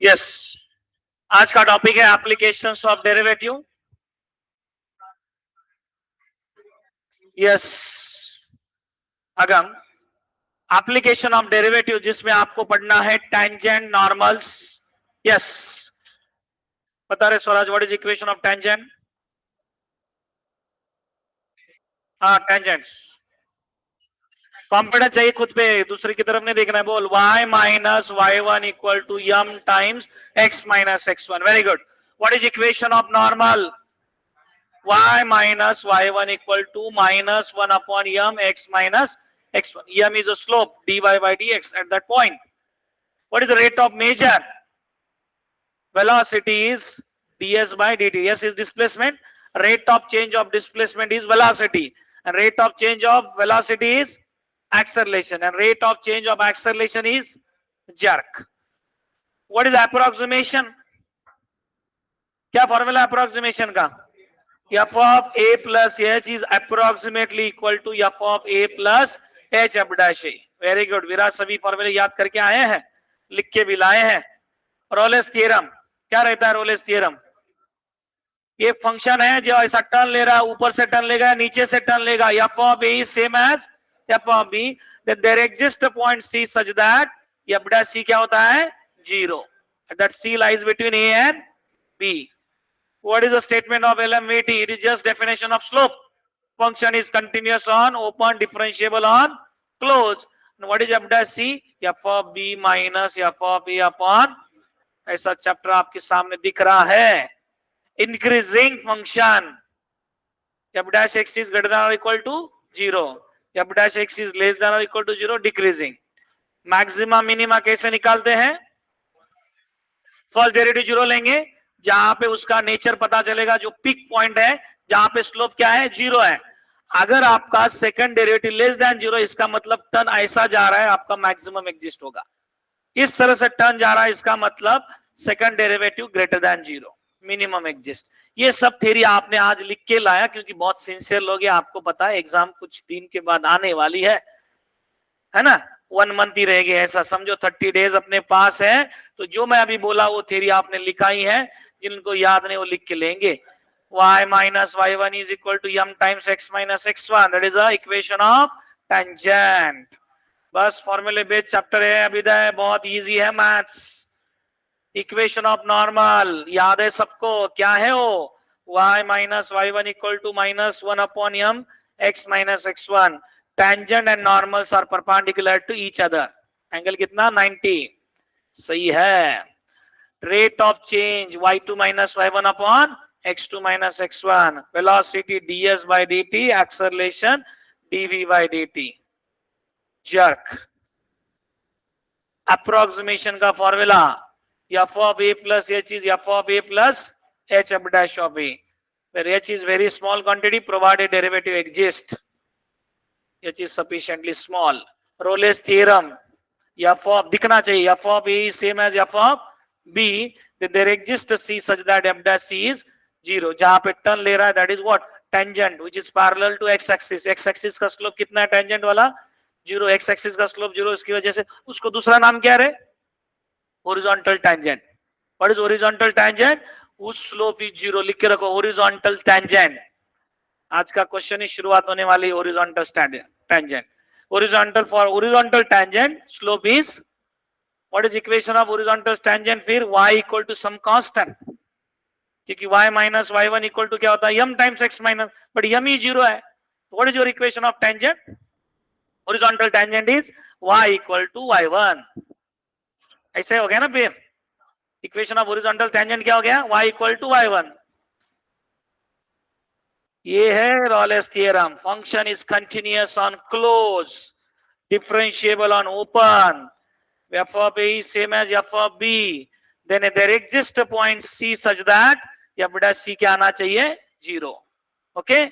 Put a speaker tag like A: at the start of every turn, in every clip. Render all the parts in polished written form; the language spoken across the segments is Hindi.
A: यस, आज का टॉपिक है applications of derivative. Yes, Agam application of derivative जिसमें आपको पढ़ना है टेंजेंट, नॉर्मल्स। यस, बता रहे Swaraj, what is equation of tangent? हाँ, टेंजेंट्स। कॉन्फिडेंस चाहिए खुद पे, दूसरे की तरफ नहीं देखना है। बोल y minus y1 equal to m times x minus x1। Very good. What is equation of normal? y minus y1 equal to minus 1 upon m x minus x1. M is a slope dy by dx at that point. What is the rate of measure? Velocity is ds by dt. S is displacement. Rate of change of displacement is velocity. And rate of change of velocity is acceleration. And rate of change of acceleration is jerk. What is approximation? क्या फॉर्मूला approximation का? f of a plus h is approximately equal to f of a plus h f dash a. Very good Viraj, सभी फॉर्मूले याद करके आए हैं, लिख के भी लाए हैं। रोलेस थ्योरम क्या रहता है? रोलेस थ्योरम ये फंक्शन है जो ऐसा टर्न ले रहा है, ऊपर से टर्न लेगा, नीचे से टर्न लेगा। f of a is same as f of b, that there exists a point c such that f dash c क्या होता है? 0. That c lies between a and b. What is the statement of LMVT? It is just definition of slope. Function is continuous on open, differentiable on close. And what is f dash c? F of b minus f of a upon, ऐसा चैप्टर आपके सामने दिख रहा है। Increasing function. F dash x is greater than or equal to 0. F dash x is less than or equal to 0. Decreasing. Maxima minima कैसे निकालते हैं? फर्स्ट डेरिवेटिव 0 लेंगे, जहां पे उसका नेचर पता चलेगा, जो पिक पॉइंट है जहां पे स्लोप क्या है? 0 है। अगर आपका सेकंड डेरिवेटिव लेस देन 0, इसका मतलब टर्न ऐसा जा रहा है, आपका मैक्सिमम एग्जिस्ट होगा। इस तरह से टर्न जा रहा है, इसका मतलब second derivative greater than 0, minimum exist. ये सब थ्योरी आपने आज लिख के लाया, क्योंकि बहुत सिंसियर लोग हैं, आपको पता है एग्जाम कुछ दिन के बाद आने वाली है ना? 1 मंथ ही रह गए, ऐसा समझो। 30 डेज अपने पास है, तो जो मैं अभी बोला वो थ्योरी आपने लिखाई है, जिनको याद नहीं वो लिख के लेंगे। y minus y1 is equal to m times x minus x1. That is the equation of tangent. बस फॉर्मूले बेस्ड चैप्टर है अभिदय, बहुत इजी है मैथ्स। इक्वेशन ऑफ नॉर्मल याद है सबको, क्या है वो? y minus y1 equal to minus 1 upon m x minus x1. Tangent and normals are perpendicular to each other. Angle कितना? 90. सही है। Rate of change y2 minus y1 upon x2 minus x1. Velocity ds by dt. Acceleration dv by dt. Jerk. Approximation का formula f of a plus h is f of a plus h f dash of a, where h is very small quantity provided derivative exists. h is sufficiently small. Rolle's theorem, f of दिखना चाहिए, f of a is same as f of b, then there exists a c such that f dash c is 0. जहां पे टर्न ले रहा है, that is what? Tangent, which is parallel to x axis. x axis का स्लोप कितना है टेंजेंट वाला? 0. x axis का स्लोप 0, इसकी वजह से उसको दूसरा नाम क्या है? Horizontal tangent. What is horizontal tangent? उस स्लोप इज 0, लिख के रखो, होरिजॉन्टल टेंजेंट। आज का क्वेश्चन ही शुरुआत होने वाली horizontal tangent. Horizontal, for horizontal tangent slope is, what is equation of horizontal tangent? फिर y equal to some constant, क्योंकि y minus y1 equal to क्या होता है? m times x minus, but m ही 0 है। What is your equation of tangent? Horizontal tangent is y equal to y1। ऐसे हो गया ना? फिर इक्वेशन ऑफ हॉरिजॉन्टल टेंजेंट क्या हो गया? y equal to y1। ये है Rolle's theorem. Function is continuous on close, differentiable on open, f of a is same as f of b, then there exists a point c such that f dash c क्या आना चाहिए? 0. ओके,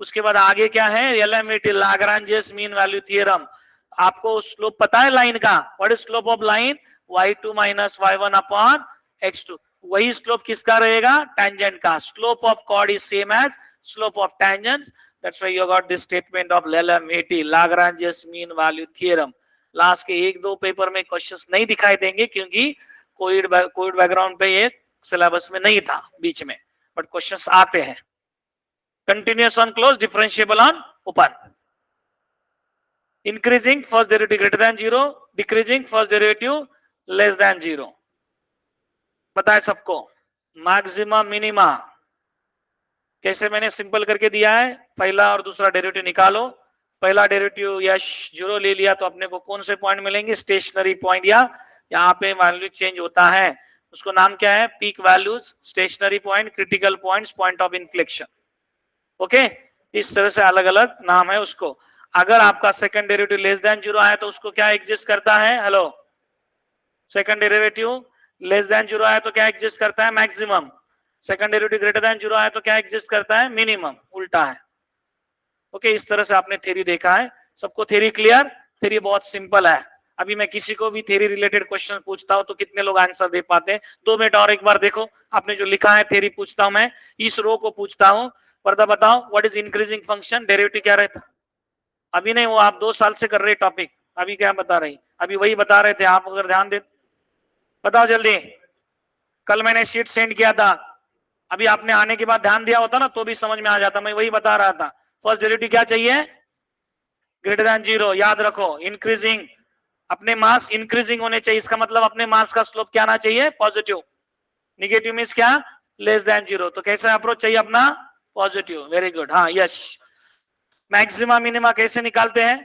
A: उसके बाद आगे क्या है? LMVT, Lagrange's mean value theorem. आपको स्लोप पता है लाइन का? What is slope of line? y2 minus y1 upon x2. वही स्लोप किसका रहेगा? टेंजेंट का। Slope of chord is same as slope of tangent, that's why you got this statement of LMVT, Lagrange's mean value theorem. Last के 1-2 पेपर में क्वेश्चंस नहीं दिखाई देंगे, क्योंकि कोविड बैकग्राउंड पे ये सिलेबस में नहीं था बीच में, बट क्वेश्चंस आते हैं। Continuous on close, differentiable on open. Increasing first derivative greater than 0, decreasing first derivative less than 0। बताए सबको। मैक्सिमा मिनिमा कैसे मैंने सिंपल करके दिया है, पहला और दूसरा डेरिवेटिव निकालो। पहला डेरिवेटिव या 0 ले लिया तो अपने को कौन से पॉइंट मिलेंगे, स्टेशनरी पॉइंट, या यहाँ पे वैल्यू चेंज होता है उसको नाम क्या है, peak values, stationary point, critical points, point of inflection. Okay, इस तरह से अलग अलग नाम है उसको। अगर आपका सेकंड डेरिवेटिव लेस देन 0 आया तो उसको क्या एग्जिस्ट करता है, hello, second derivative less than 0 आया तो क्या एग्जिस्ट करता है, maximum. Second derivative greater than 0 आया तो क्या एग्जिस्ट करता है, मिनिमम, उल्टा है। ओके, इस तरह से आपने थ्योरी देखा है। सबको थ्योरी क्लियर? थ्योरी बहुत सिंपल है। अभी मैं किसी को भी थ्योरी रिलेटेड क्वेश्चन पूछता हूं तो कितने लोग आंसर दे पाते हैं? 2 मिनट और एक बार देखो, आपने जो लिखा है थ्योरी पूछता हूं मैं, इस रो को पूछता हूं, पर्दा बताओ what is increasing function, derivative क्या रहता? अभी नहीं, वो आप 2 साल से कर रहे टॉपिक, अभी क्या बता रही, अभी वही बता रहे थे आप, अगर ध्यान दे बताओ जल्दी। कल मैंने शीट सेंड किया था, अभी आपने आने के बाद ध्यान दिया होता ना तो भी समझ में आ जाता, मैं वही बता रहा था। फर्स्ट डेरिवेटिव क्या चाहिए, ग्रेटर देन 0, याद रखो। इंक्रीजिंग, अपने मास इंक्रीजिंग होने चाहिए, इसका मतलब अपने मास का स्लोप क्या आना चाहिए, पॉजिटिव। निगेटिव मींस क्या, लेस देन 0। तो कैसा अप्रोच चाहिए अपना, पॉजिटिव। वेरी गुड, हाँ, यस। मैक्सिमा मिनिमा कैसे निकालते हैं?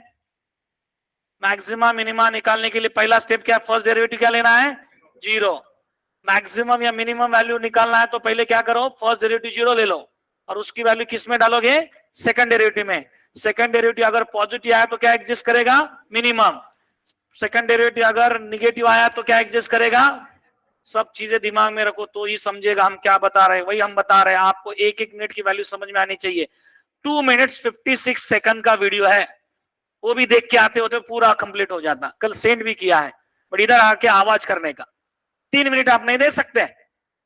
A: मैक्सिमा मिनिमा निकालने के लिए पहला स्टेप क्या, फर्स्ट डेरिवेटिव क्या लेना है, 0। मैक्सिमम या मिनिमम वैल्यू निकालना है तो पहले क्या करो, फर्स्ट डेरिवेटिव 0 ले लो और उसकी वैल्यू किस में डालोगे, सेकंड डेरिवेटिव में। सेकंड डेरिवेटिव अगर पॉजिटिव आया तो क्या एग्जिस्ट करेगा, मिनिमम। सेकंड डेरिवेटिव अगर निगेटिव आया तो क्या एग्जिस्ट करेगा। सब चीजें दिमाग में रखो तो ही समझेगा हम क्या बता रहे हैं। वही हम बता रहे हैं आपको, एक एक मिनट की वैल्यू समझ में आनी चाहिए। 2 मिनट्स 56 सेकंड का वीडियो है, वो भी देख के आते होते पूरा कंप्लीट हो जाता। कल सेंड भी किया है, बट इधर आके आवाज करने का 3 मिनट आप नहीं दे सकते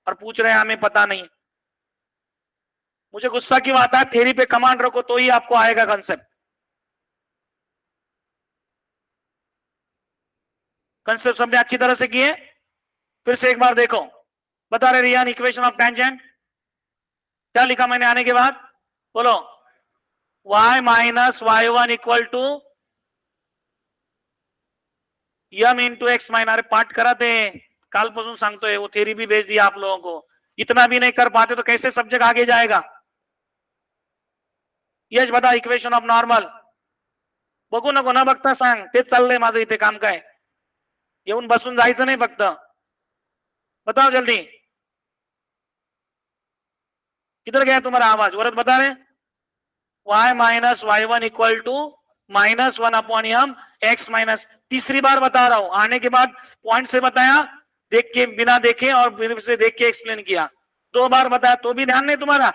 A: और पूछ रहे हैं हमें पता नहीं। मुझे गुस्सा क्यों आता है, थ्योरी पे कमांड रखो तो ही आपको आएगा कंसेप्ट। कंसेप्ट सबने अच्छी तरह से किए, फिर से एक बार देखो। बता रहे रियान, इक्वेशन ऑफ टेंजेंट क्या लिखा मैंने आने के बाद, बोलो। y minus y1 equal to m into x minus. अरे पाठ कराते हैं, कालपासून सांगतोय, वो थ्योरी भी भेज दिया आप लोगों को। इतना भी नहीं कर पाते तो कैसे सब्जेक्ट आगे जाएगा। यश बता, इक्वेशन ऑफ नॉर्मल बघू नको ना बघता सांग, तेच चाललंय माझं इथे काम, काय येऊन बसून जायचं नाही फक्त, बताओ जल्दी। किधर गया तुम्हारा आवाज, वरत बता रहे। y minus y1 equal to -1 upon m x minus. तीसरी बार बता रहा हूं, आने के बाद पॉइंट से बताया, देख के बिना देखे और फिर से देख के एक्सप्लेन किया। 2 बार बताया तो भी ध्यान नहीं तुम्हारा।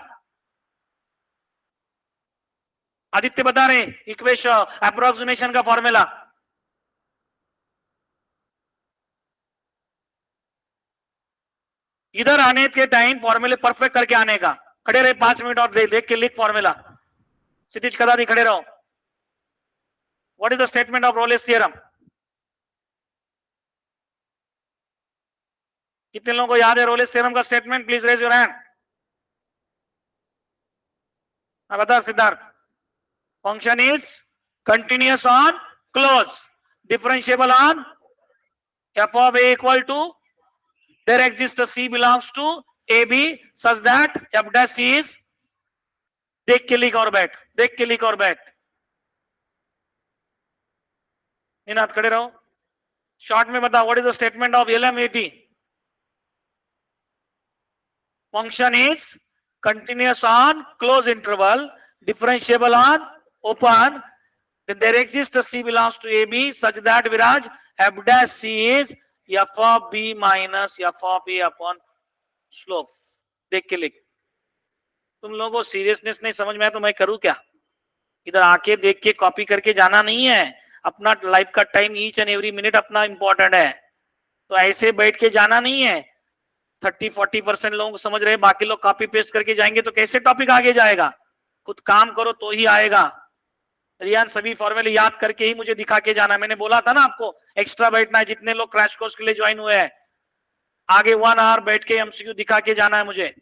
A: आदित्य बता रहे इक्वेशन अप्रोक्सीमेशन का फॉर्मूला। इधर आने के टाइम फॉर्मूले परफेक्ट करके आने का। खड़े रहे 5 मिनट और देख के लिख फॉर्मूला। क्षितिज कदा नहीं खड़े रहो। What is the statement of Rolle's theorem? कितने लोगों को याद है रोलेस थ्योरम का statement? Please raise your hand. बता Siddharth. Function is continuous on close, differentiable on f of a equal to there exists a c belongs to ab such that f dash c is, देख के लिख और बैठ, देख के लिख और बैठ। निनाद खड़े रहो, शॉर्ट में बताओ what is the statement of LMAT? Function is continuous on close interval, differentiable on open, then there exists a c belongs to ab such that Viraj f dash c is f of b minus f of a upon slope। देख के लिख। तुम लोगों को सीरियसनेस नहीं समझ में आया तो मैं करूं क्या? इधर आके देख के कॉपी करके जाना नहीं है। अपना लाइफ का time each and every minute अपना इंपॉर्टेंट है, तो ऐसे बैठ के जाना नहीं है। 30-40% लोगों को समझ रहे, बाकी लोग कॉपी पेस्ट करके जाएंगे तो कैसे टॉपिक आगे जाएगा। खुद काम करो तो ही आएगा। रियान सभी फॉर्मूले याद करके ही मुझे दिखा के जाना। मैंने बोला था ना आपको एक्स्ट्रा बैठना है, जितने लोग क्रैश कोर्स के लिए ज्वाइन हुए हैं। आगे 1 आवर बैठ के एमसीक्यू दिखा के जाना है मुझे,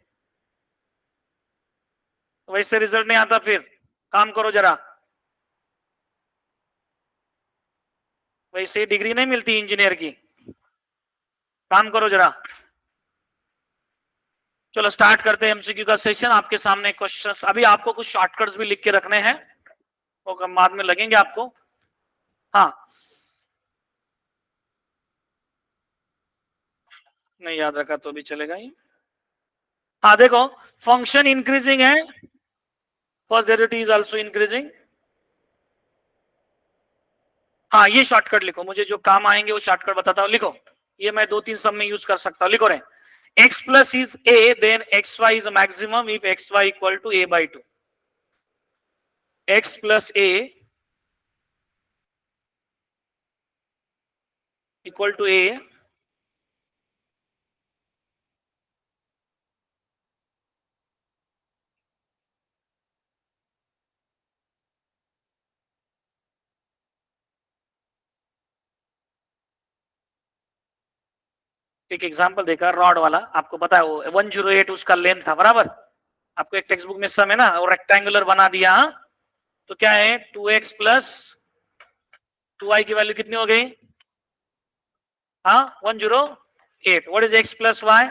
A: वैसे रिजल्ट नहीं आता। फिर काम करो जरा, वैसे डिग्री नहीं मिलती इंजीनियर की, काम करो जरा। चलो स्टार्ट करते हैं एमसीक्यू का सेशन। आपके सामने क्वेश्चंस, अभी आपको कुछ शॉर्टकट्स भी लिख के रखने हैं, वो बाद में लगेंगे आपको। हाँ, नहीं याद रखा तो भी चलेगा ही। हाँ देखो, फंक्शन इंक्रीजिंग है, first derivative is also increasing. हाँ, ये शॉर्टकट लिखो, मुझे जो काम आएंगे वो शॉर्टकट बताता हूँ, लिखो। ये मैं 2-3 सब में यूज कर सकता हूँ, लिखो रहे। x plus is a, then xy is a maximum if xy equal to a by 2. x plus a equal to a, एक एग्जांपल देखा रॉड वाला, आपको पता है वो 108 उसका लेंथ था, बराबर। आपको एक टेक्स्ट बुक में सम है ना, और रेक्टेंगुलर बना दिया। तो क्या है, 2x प्लस 2y की वैल्यू कितनी हो गई? हाँ, 108। What is x plus y?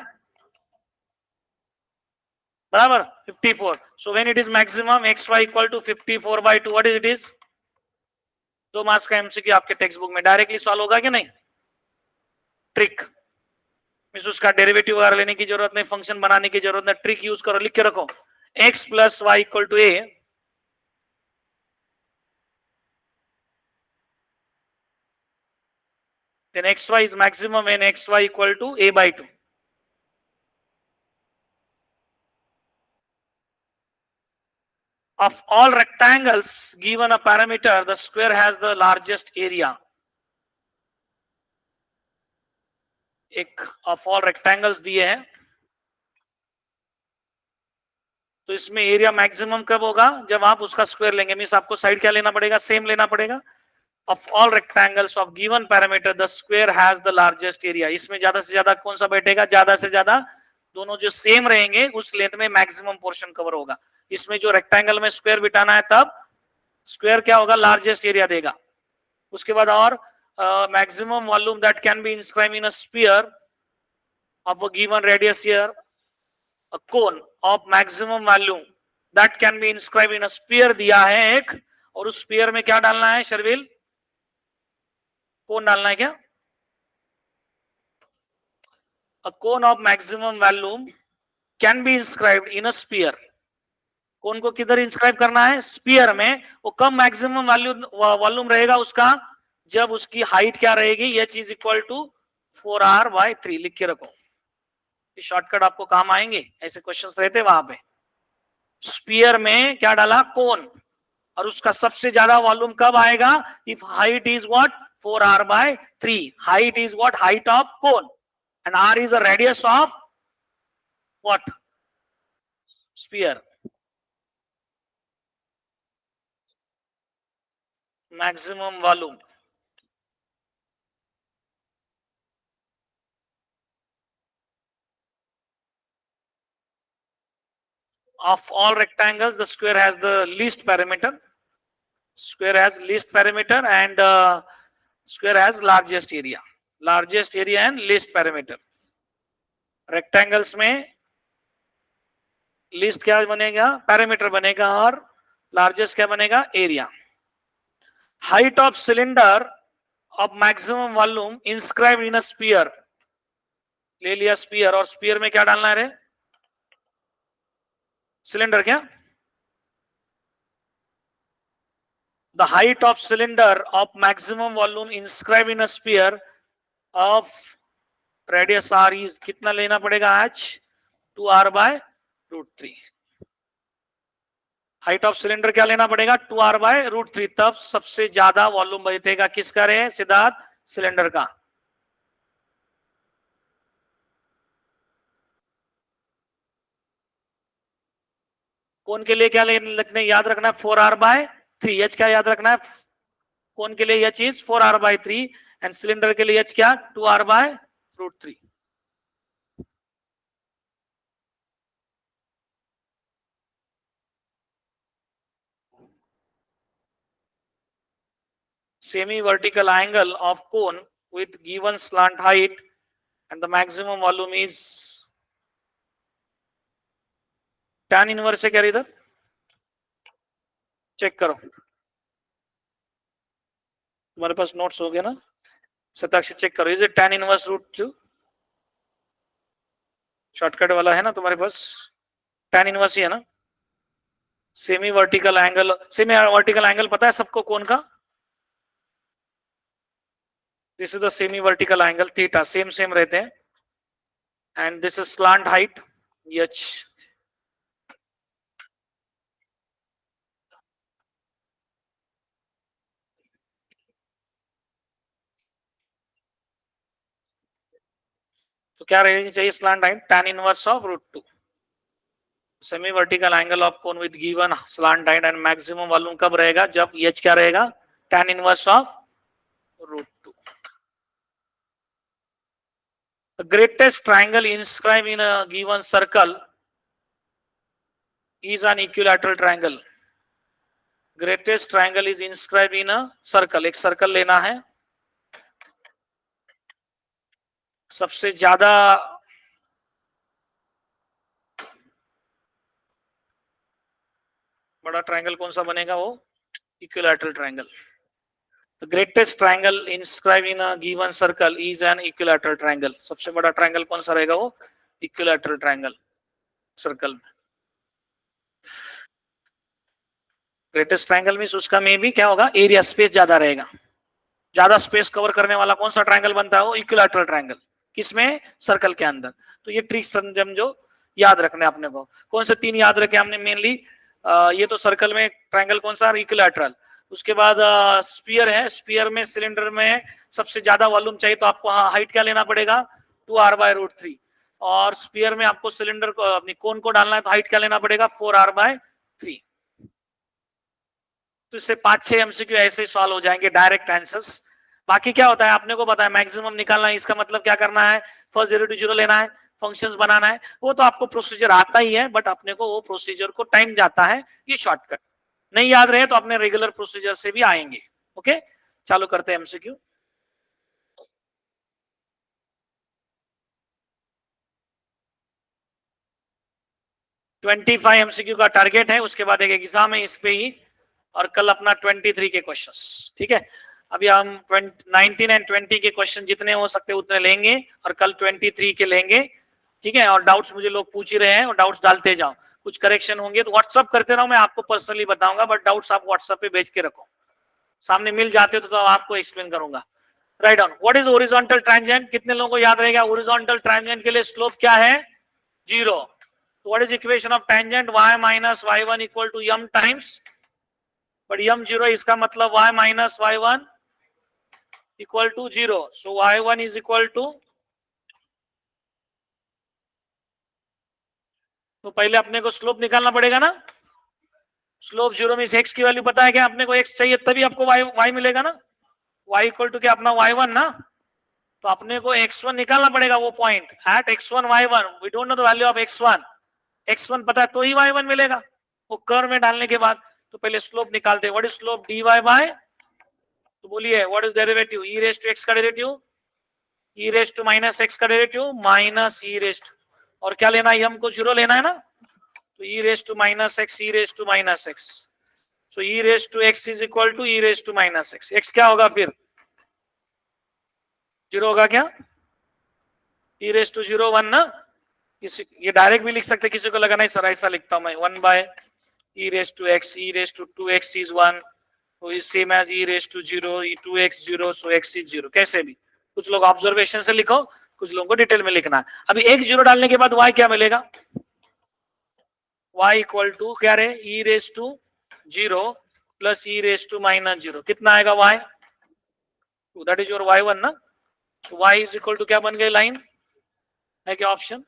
A: बराबर 54। So when it is maximum xy equal to 54 by 2, what is it is? 2 marks का एमसीक्यू आपके टेक्स्ट बुक में डायरेक्टली सॉल्व होगा कि नहीं? ट्रिक मींस उसका डेरिवेटिव वगैरह लेने की जरूरत नहीं, फंक्शन बनाने की जरूरत नहीं, ट्रिक यूज करो, लिख के रखो। x plus y equal to a, then xy is maximum when xy equal to a by 2. Of all rectangles given a parameter, the square has the largest area. एक ऑफ ऑल रेक्टेंगल्स दिए हैं, तो इसमें एरिया मैक्सिमम कब होगा? जब आप उसका स्क्वायर लेंगे, मींस आपको साइड क्या लेना पड़ेगा? सेम लेना पड़ेगा। Of all rectangles of given parameter the square has the largest area. इसमें ज्यादा से ज्यादा कौन सा बैठेगा? ज्यादा से ज्यादा दोनों जो सेम रहेंगे उस लेंथ में मैक्सिमम पोर्शन कवर होगा। इसमें जो रेक्टेंगल में स्क्वायर बिठाना है, तब स्क्वायर क्या होगा? लार्जेस्ट एरिया देगा। उसके बाद और maximum volume that can be inscribe in a sphere of a given radius here, a cone of maximum value that can be inscribed in a sphere दिया है एक, और उस स्फीयर में क्या डालना है शर्विल? कोन डालना है क्या? a cone of maximum value can be inscribed in a sphere. कोन को किधर इंस्क्राइब करना है? स्फीयर में। वो कब मैक्सिमम वैल्यू वॉल्यूम रहेगा उसका? जब उसकी हाइट क्या रहेगी? h is equal to 4r/3। लिख के रखो, ये शॉर्टकट आपको काम आएंगे, ऐसे क्वेश्चंस रहते वहां पे। स्फीयर में क्या डाला? कोन, और उसका सबसे ज्यादा वॉल्यूम कब आएगा? If height is what? 4r/3। Height is what? Height of cone, and r is the radius of what? Sphere. Maximum volume of all rectangles, the square has the least parameter. Square has least parameter and square has largest area. Largest area and least parameter. Rectangles में least क्या बनेगा? पैरामीटर बनेगा, और लार्जेस्ट क्या बनेगा? Area. Height of cylinder of maximum volume inscribe in a sphere. ले लिया स्फीयर, और स्फीयर में क्या डालना है रे? सिलेंडर क्या? The height of cylinder of maximum volume inscribed in a sphere of radius r is कितना लेना पड़ेगा आज? 2r/√3। हाइट ऑफ सिलेंडर क्या लेना पड़ेगा? 2r/√3। तब सबसे ज्यादा वॉल्यूम बैठेगा किसका रे सिद्धार्थ? सिलेंडर का। कौन के लिए क्या लिखने याद रखना है? 4r/3। एच क्या याद रखना है? कौन के लिए H is 4r/3 and cylinder के लिए एच क्या? 2r/√3। semi vertical angle of cone with given slant height and the maximum volume is tan inverse है क्या इधर? चेक करो, तुम्हारे पास नोट्स हो गया ना? शताक्षी चेक करो, is it tan inverse √2? Shortcut वाला है ना तुम्हारे पास? tan इनवर्स ही है ना? सेमी वर्टिकल एंगल पता है सबको कौन का? This is the semi vertical angle theta, same रहते हैं, and this is slant height h. तो क्या रहनी चाहिए slant height? tan inverse of √2. Semi vertical angle of cone with given slant height and maximum volume कब रहेगा? जब h क्या रहेगा? tan inverse of √2. The greatest triangle inscribed in a given circle is an equilateral triangle. Greatest triangle is inscribed in a circle. एक सर्कल लेना है, सबसे ज्यादा बड़ा ट्रायंगल कौन सा बनेगा? वो equilateral triangle. The greatest triangle inscribed in a given circle is an equilateral triangle. सबसे बड़ा ट्रायंगल कौन सा रहेगा? वो इक्विलैटरल ट्रायंगल सर्कल में. ग्रेटेस्ट ट्रायंगल में उसका में भी क्या होगा? एरिया स्पेस ज्यादा रहेगा. ज्यादा स्पेस कवर करने वाला कौन सा ट्रायंगल बनता है? वो इक्विलैटरल ट्रायंगल. किसमें? सर्कल के अंदर. तो ये ट्रिक समझो, याद रखने अपने को. कौन से 3 याद रखे हमने मेनली? ये तो सर्कल में ट्रायंगल कौन सा? इक्विलैटरल. उसके बाद स्फीयर है, स्फीयर में सिलेंडर में सबसे ज्यादा वॉल्यूम चाहिए तो आपको हाइट क्या लेना पड़ेगा? 2r/√3. और स्फीयर में आपको सिलेंडर को अपनी कोन को डालना है तो हाइट क्या लेना पड़ेगा? 4r/3. तो इससे 5-6 एमसीक्यू ऐसे सॉल्व हो जाएंगे, डायरेक्ट आंसर्स. बाकी क्या होता है आपने को पता है, मैक्सिमम निकालना है. इसका मतलब क्या करना है? फर्स्ट डेरिवेटिव जीरो लेना है, फंक्शंस बनाना है. वो तो आपको प्रोसीजर आता ही है, बट अपने को वो प्रोसीजर को टाइम जाता है. ये शॉर्टकट नहीं याद रहे तो अपने रेगुलर प्रोसीजर से भी आएंगे. ओके, चालू करते हैं एमसीक्यू. $25 एमसीक्यू का टारगेट है, उसके बाद एक एग्जाम है इस पे ही, और कल अपना 23 के क्वेश्चंस. ठीक है, अभी हम 19 एंड 20 के क्वेश्चन जितने हो सकते उतने लेंगे, और कल 23 के लेंगे. ठीक है, और डाउट्स मुझे लोग पूछ ही रहे हैं, और डाउट्स डालते जाओ. कुछ करेक्शन होंगे तो व्हाट्सअप करते रहो, मैं आपको पर्सनली बताऊंगा, बट डाउट्स आप व्हाट्सअप पे भेज के रखो. सामने मिल जाते तो आपको एक्सप्लेन करूंगा. Write down, what is horizontal ट्रांजेंट? कितने लोगों को याद रहेगा? हॉरिजॉन्टल ट्रांजेंट के लिए स्लोप क्या है? 0. What is equation of tangent? y minus y1 equal to m times, but m0 इसका मतलब y minus y1 equal to 0. So y1 is equal to, तो पहले अपने को स्लोप निकालना पड़ेगा ना. स्लोप 0 में x की वैल्यू पता है क्या? अपने को x चाहिए तभी आपको y मिलेगा ना. y इक्वल टू क्या? अपना y1 ना. तो अपने को x1 निकालना पड़ेगा, वो point at x1 y1. We don't know the value of x1. x1 पता है तो ही y1 मिलेगा, वो कर्व में डालने के बाद. तो पहले स्लोप निकालते हैं. What is slope? dy by, तो बोलिए what is derivative? e raise to x का derivative, e raise to minus x का derivative minus e raise to, और क्या लेना है? हमको 0 लेना है ना. तो e raise to minus x, e raise to minus x. So e raise to x is equal to e raise to minus x. x क्या होगा फिर? 0 होगा क्या? e रेज टू 0 1 ना. ये डायरेक्ट भी लिख सकते, किसी को लगा नहीं सर ऐसा लिखता हूं मैं, 1 by e raise to x, e raise to 2x is 1, तो is same as e raise to 0, e 2x 0, so x is 0. कैसे भी, कुछ लोग ऑब्जर्वेशन से लिखो, कुछ लोगों को डिटेल में लिखना है. अभी एक 0 डालने के बाद y क्या मिलेगा? y इक्वल टू क्या रहे? e raise to 0 plus e raise to minus 0. कितना आएगा y? That is your y1 ना. so y is equal to क्या बन गई? लाइन है क्या ऑप्शन?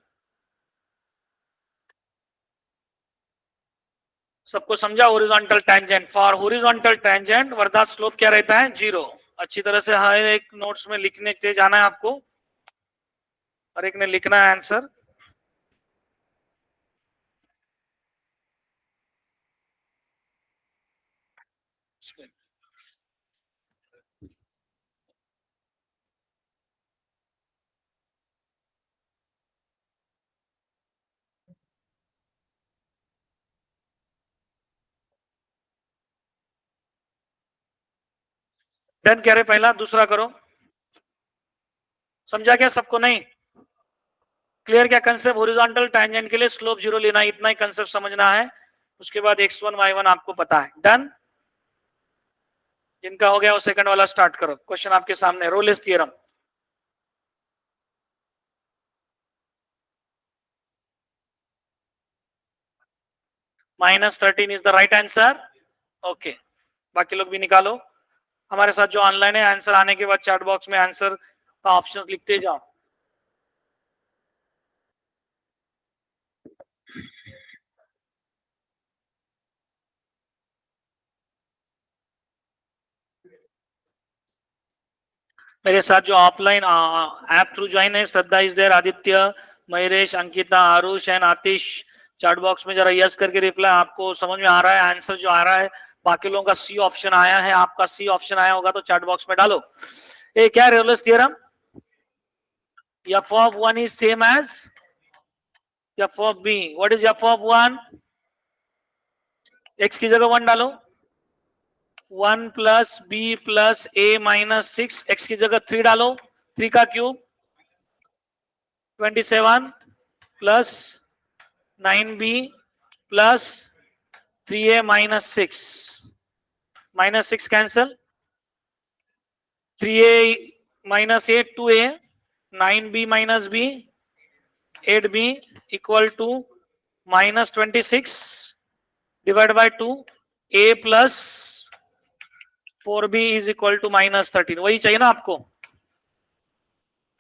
A: सबको समझा? Horizontal tangent, for horizontal tangent वर्धा स्लोप क्या रहता है? 0. अच्छी तरह से हर एक नोट्स में लिखने के जाना है आपको, और एक ने लिखना है आंसर. डन कह रहे पहला, दूसरा करो। समझा क्या सबको? नहीं क्लियर क्या कंसेप्ट? हॉरिजॉन्टल टैंजेंट के लिए स्लोप जीरो लेना, इतना ही कंसेप्ट समझना है। उसके बाद x1 y1 आपको पता है। डन। जिनका हो गया वो सेकंड वाला स्टार्ट करो। क्वेश्चन आपके सामने, Rolle's theorem. -13 is the right answer. Okay, बाकी लोग भी निकालो। हमारे साथ जो ऑनलाइन है, आंसर आने के बाद चैट बॉक्स में आंसर का ऑप्शंस लिखते जाओ। मेरे साथ जो ऑफलाइन ऐप थ्रू ज्वाइन है, Shraddha is there, Aditya, Mahesh, Ankita, Aarush and Aatish. Chat box में जरा यस करके रिप्लाई। आपको समझ में आ रहा है आंसर जो आ रहा है? बाकी लोगों का सी ऑप्शन आया है, आपका सी ऑप्शन आया होगा तो चैट बॉक्स में डालो। ये क्या है Rolle's theorem? f of 1 is same as f of b. What is f of 1? x की जगह 1 डालो। 1 plus B plus A minus 6, x की जगह 3 डालो। 3 का cube 27 plus 9b plus 3a minus 6, minus 6 cancel, 3a minus 8 2a, 9b minus b 8b equal to -26 divide by 2, a plus 4b is equal to -13। वही चाहिए ना आपको?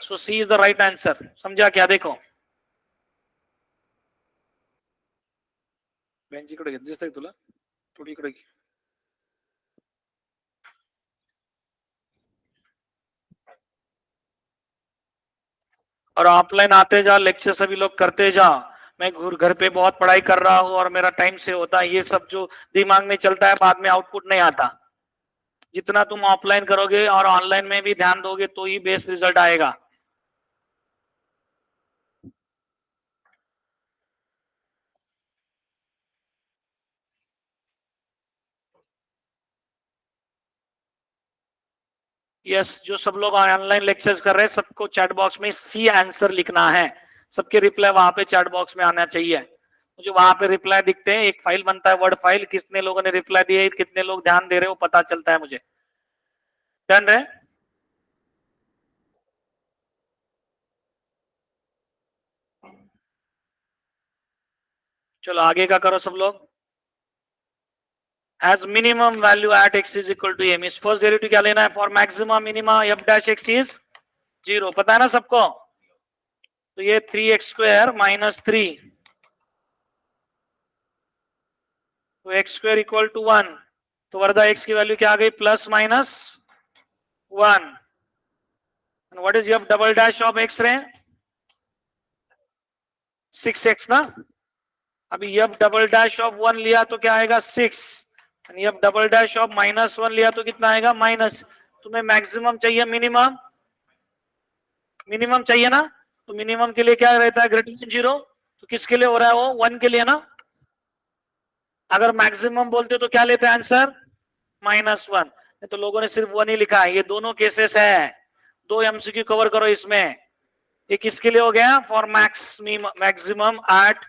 A: So C is the right answer. समझा क्या? देखो बेंच इकडे घेत दिसतंय तुला? थोडी इकडे घे. और ऑफलाइन आते जा, लेक्चर सभी लोग करते जा। मैं घर पे बहुत पढ़ाई कर रहा हूँ और मेरा टाइम से होता है, ये सब जो दिमाग में चलता है बाद में आउटपुट नहीं आता। जितना तुम ऑफलाइन करोगे और ऑनलाइन में भी ध्यान दोगे तो ही बेस्ट रिजल्ट आएगा। यस, जो सब लोग ऑनलाइन लेक्चर्स कर रहे हैं सबको चैट बॉक्स में सी आंसर लिखना है। सबके रिप्लाई वहां पे चैट बॉक्स में आना चाहिए। मुझे वहां पे रिप्लाई दिखते हैं, एक फाइल बनता है वर्ड फाइल, कितने लोगों ने रिप्लाई दिए, कितने लोग ध्यान दे रहे हो पता चलता है मुझे। डन है? चलो आगे का करो सब लोग। As minimum value at x is equal to m, इस फर्स्ट डेरिवेटिव क्या लेना है? For maximum minima f dash x is 0, पता है ना सबको? तो ये 3x² माइनस 3, तो x² इक्वल टू 1। तो वर्धा x की वैल्यू क्या आ गई? Plus minus 1। What is f double dash of x रे? 6x ना। अभी f डबल डैश ऑफ 1 लिया तो क्या आएगा? 6। f डबल डैश ऑफ -1 लिया तो कितना आएगा? माइनस। तुम्हें मैक्सिमम चाहिए मिनिमम? मिनिमम चाहिए ना? तो मिनिमम के लिए क्या रहता है? Greater than 0। तो किसके लिए हो रहा है वो? 1 के लिए ना। अगर मैक्सिमम बोलते तो क्या लेते हैं आंसर? -1। तो लोगों ने सिर्फ 1 ही लिखा है। ये दोनों केसेस है, दो एमसीक्यू कवर करो इसमें। ये किसके लिए हो गया? फॉर मैक्सिमम एट,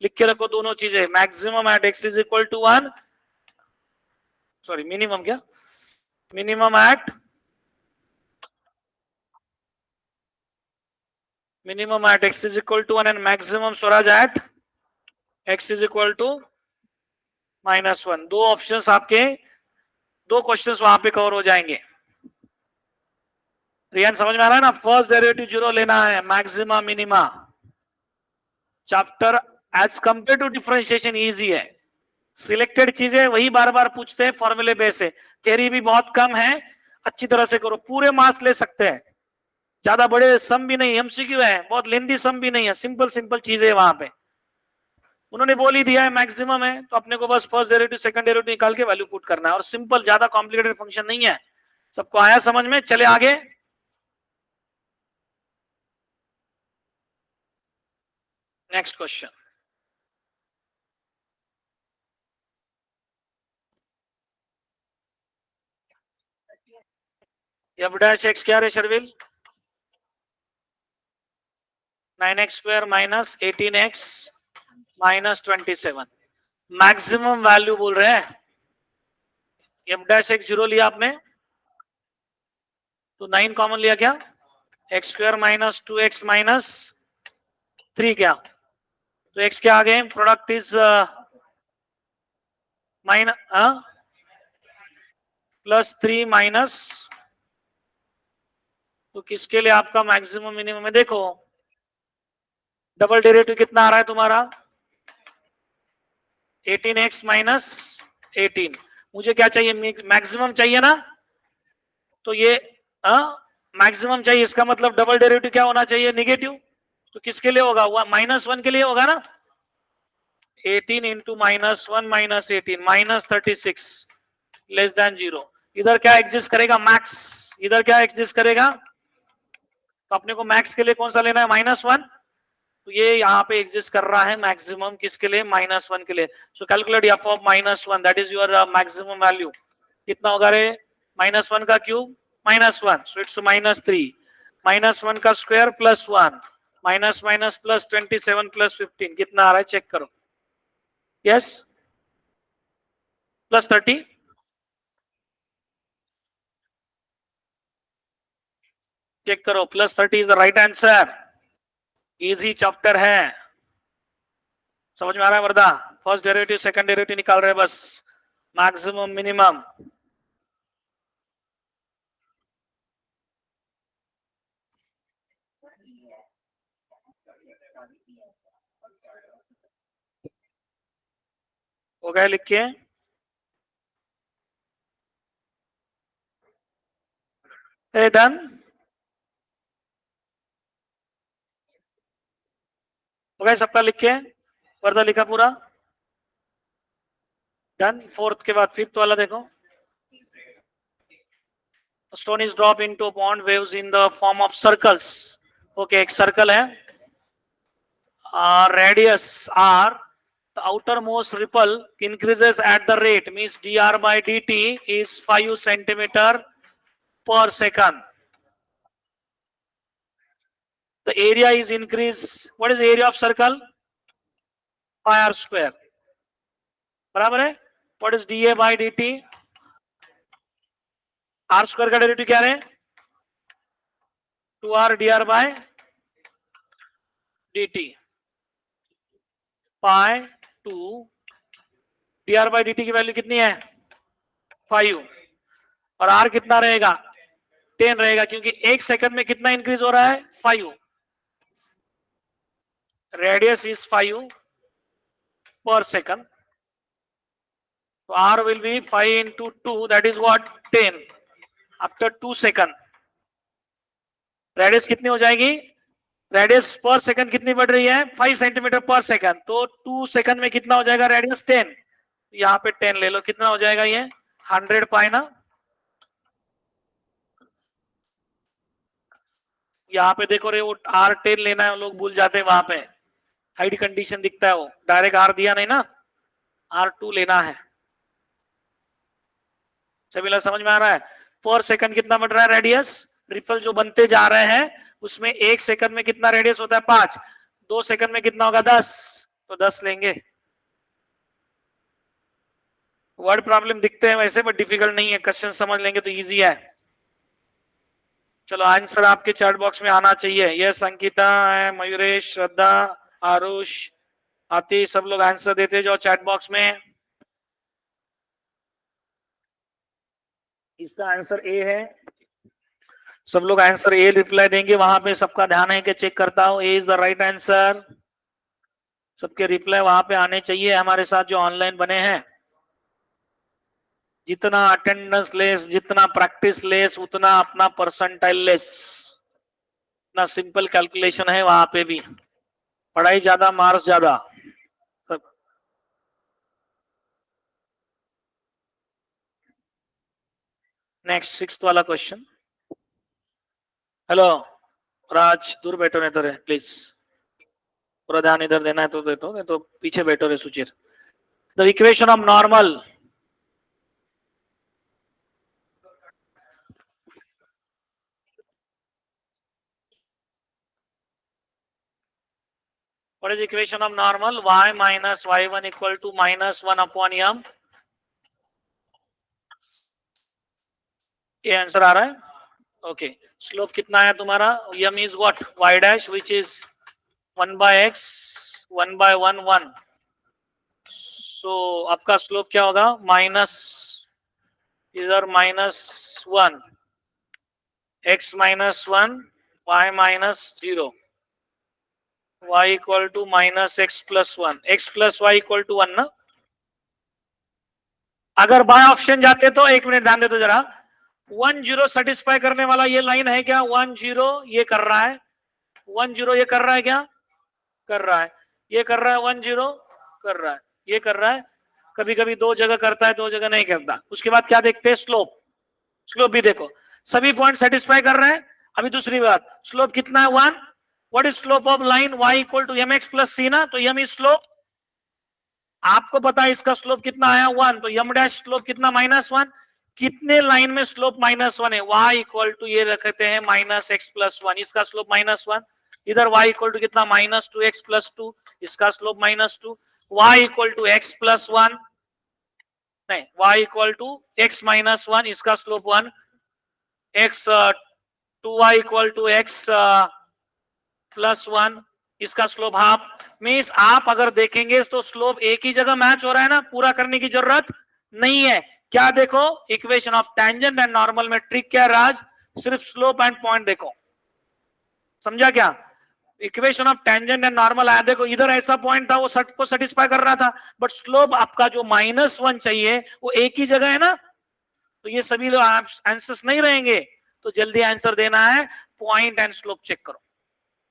A: लिख के रखो दोनों चीजें। Maximum at x is equal to 1, sorry minimum क्या, minimum at, minimum at x is equal to 1 and maximum Swaraj at x is equal to -1। दो ऑप्शंस आपके, दो क्वेश्चंस वहां पे कवर हो जाएंगे। रियान समझ में आ रहा है ना? फर्स्ट डेरिवेटिव 0 लेना है, maxima minima. Chapter as compare to differentiation easy है। सिलेक्टेड चीजें वही बार बार पूछते हैं, फॉर्मूले बेस है। थ्योरी भी बहुत कम है, अच्छी तरह से करो, पूरे मार्क्स ले सकते हैं। ज्यादा बड़े सम भी नहीं, एमसीक्यू है, बहुत लेंदी सम भी नहीं है, सिंपल सिंपल चीजें वहां पे। उन्होंने बोल ही दिया है मैक्सिमम है, तो अपने को बस फर्स्ट डेरिवेटिव सेकंड डेरिवेटिव निकाल के वैल्यू पुट करना है, और सिंपल, ज्यादा कॉम्प्लिकेटेड फंक्शन नहीं है। सबको आया समझ में? चले आगे। Next question. F dash x क्या है Sharvil? 9x square minus 18x minus 27, maximum value बोल रहे हैं। एफ डैश एक्स 0 लिया आपने तो 9 कॉमन लिया क्या? X square minus 2x minus 3 क्या? तो x क्या आ गए? Product is minus plus 3 minus, तो किसके लिए आपका मैक्सिमम मिनिमम है? देखो डबल डेरिवेटिव कितना आ रहा है तुम्हारा? 18x minus 18। मुझे क्या चाहिए? मैक्सिमम चाहिए ना, तो ये मैक्सिमम चाहिए, इसका मतलब डबल डेरिवेटिव क्या होना चाहिए? निगेटिव। तो किसके लिए होगा? -1 के लिए होगा ना। 18 into -1 minus 18 minus 36 less than 0। इधर क्या एग्जिस्ट करेगा? मैक्स। इधर क्या एग्जिस्ट करेगा? तो अपने को मैक्स के लिए कौन सा लेना है? -1। तो ये यहाँ पे एग्जिस्ट कर रहा है मैक्सिमम किसके लिए? -1 के लिए। सो calculate F of -1, that is your maximum value. कितना होगा रे? -1 का क्यूब -1, सो इट्स -3, -1 का square +1, minus minus plus 27 plus 15, कितना आ रहा है चेक करो। यस, +30। चेक करो, +30 is the right answer. Easy chapter है, समझ में आ रहा है वर्दा? फर्स्ट डेरिवेटिव सेकंड डेरिवेटिव निकाल रहे हैं बस, मैक्सिमम मिनिमम। हो गया? लिख के डन। हो गया सबका? लिख के वर्दा लिखा पूरा? डन। फोर्थ के बाद फिफ्थ वाला देखो। Stone is drop into pond waves in the form of circles. Okay, एक सर्कल है, radius r, the outermost ripple increases at the rate, means dr by dt is 5 centimeter per second. The area is increased. What is the area of circle? pi r square, बराबर है। What is dA by dt? r square का डेरिवेटिव क्या है? 2r dr by dt, pi 2 dr by dt की वैल्यू कितनी है? 5। और r कितना रहेगा? 10 रहेगा, क्योंकि एक सेकंड में कितना इंक्रीज हो रहा है? 5। Radius is 5 per second. So r will be 5 into 2, that is what? 10 after 2 second. Radius कितनी हो जाएगी? रेडियस पर सेकंड कितनी बढ़ रही है? 5 सेंटीमीटर पर सेकंड, तो 2 सेकंड में कितना हो जाएगा रेडियस? 10। यहाँ पे 10 ले लो, कितना हो जाएगा ये? 100 पाई ना। यहाँ पे देखो रे, वो R10 लेना है, लोग भूल जाते हैं, वहां पे हाइड कंडीशन दिखता है, वो डायरेक्ट R दिया नहीं ना, R2 लेना है। सभी लोग समझ में आ रहा है? पर सेकंड कितना बढ़ रहा है रेडियस? रिपल जो बनते जा रहे हैं उसमें एक सेकंड में कितना रेडियस होता है? 5। 2 सेकंड में कितना होगा? 10। तो 10 लेंगे। वर्ड प्रॉब्लम दिखते हैं वैसे, बट डिफिकल्ट नहीं है, क्वेश्चन समझ लेंगे तो इजी है। चलो आंसर आपके चैट बॉक्स में आना चाहिए। यस, अंकिता है, मयूरेश, श्रद्धा, आरुष, आती, सब लोग आंसर देते जाओ चैट बॉक्स में। इसका आंसर ए है, सब लोग आंसर ए रिप्लाई देंगे। वहां पे सबका ध्यान है कि चेक करता हूं, ए इज द राइट आंसर। सबके रिप्लाई वहां पे आने चाहिए। हमारे साथ जो ऑनलाइन बने हैं, जितना अटेंडेंस लेस, जितना प्रैक्टिस लेस, उतना अपना परसेंटाइल लेस। इतना सिंपल कैलकुलेशन है वहां पे भी, पढ़ाई ज्यादा मार्क्स ज्यादा। नेक्स्ट सिक्स्थ वाला क्वेश्चन। हेलो राज, दूर बैठो नहीं तो रे प्लीज, पूरा ध्यान इधर देना है तो दे दो, नहीं तो पीछे बैठो रे Suchir. The equation of normal, What is the equation of normal? Y minus y1 equal to minus 1 upon m. ये आंसर आ रहा है. ओके, स्लोप कितना है तुम्हारा? m is what? y dash which is 1 by x 1 by 1 1. So आपका स्लोप क्या होगा? माइनस इधर minus 1 x minus 1 y minus 0 y equal to minus x plus 1 x plus y equal to 1 ना. अगर बाय ऑप्शन जाते तो एक मिनट ध्यान दे तो जरा. 1 0 सेटिस्फाई करने वाला ये लाइन है क्या? 1 0 ये कर रहा है. 1 0 ये कर रहा है क्या? कर रहा है. ये कर रहा है 1 0 कर रहा है. ये कर रहा है. कभी कभी दो जगह करता है, दो जगह नहीं करता. उसके बाद क्या देखते हैं? स्लोप. स्लोप भी देखो, सभी पॉइंट सेटिस्फाई कर रहे हैं. अभी दूसरी बात, स्लोप कितना है? 1. What is slope of line? y equal to mx plus c ना. तो m इज स्लोप. आपको पता है इसका स्लोप कितना आया? 1. तो m डैश स्लोप कितना? -1. कितने लाइन में स्लोप -1 है? y इक्वल टू ये रखते हैं माइनस एक्स प्लस 1. इसका स्लोप -1. इधर y इक्वल टू कितना? -2x plus 2. इसका slope -2. y equal to x plus 1 नहीं, y equal to x minus 1. इसका slope 1. x 2y equal to x plus 1. इसका स्लोप हाफ. मींस आप अगर देखेंगे तो स्लोप एक ही जगह मैच हो रहा है ना, पूरा करने की जरूरत नहीं है. क्या देखो? Equation of tangent and normal में ट्रिक क्या राज? सिर्फ स्लोप एंड पॉइंट देखो. समझा क्या? Equation of tangent and normal आया. देखो इधर ऐसा पॉइंट था, वो सट को सेटिस्फाई कर रहा था, बट स्लोप आपका जो -1 चाहिए वो एक ही जगह है ना. तो ये सभी लोग आंसर्स नहीं रहेंगे. तो जल्दी आंसर देना है. पॉइंट एंड स्लोप चेक करो.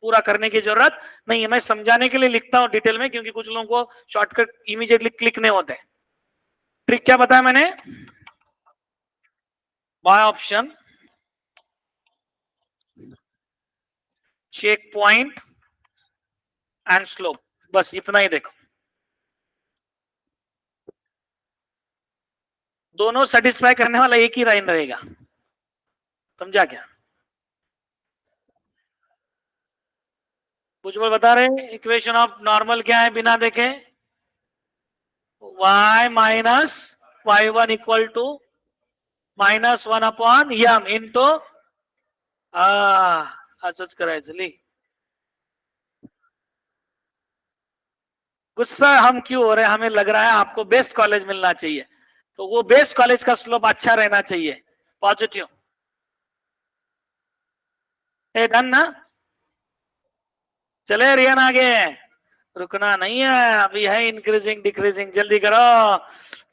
A: पूरा करने की जरूरत नहीं है. मैं समझाने के लिए लिखता हूं डिटेल में, क्योंकि कुछ लोगों को शॉर्टकट इमीडिएटली क्लिक नहीं होते. ट्रिक क्या बताया मैंने? By option, check point and slope. बस इतना ही देखो. दोनों सेटिस्फाई करने वाला एक ही लाइन रहेगा. समझा क्या? कुछ लोग बता रहे हैं इक्वेशन ऑफ नॉर्मल क्या है बिना देखे? y minus y1 equal to -1 upon m into असंच करायचं ली. गुस्सा हम क्यों हो रहे हैं? हमें लग रहा है आपको बेस्ट कॉलेज मिलना चाहिए, तो वो बेस्ट कॉलेज का स्लोप अच्छा रहना चाहिए, पॉजिटिव. डन ना? चले रियन आगे. रुकना नहीं है, अभी है इंक्रीजिंग डिक्रीजिंग. जल्दी करो,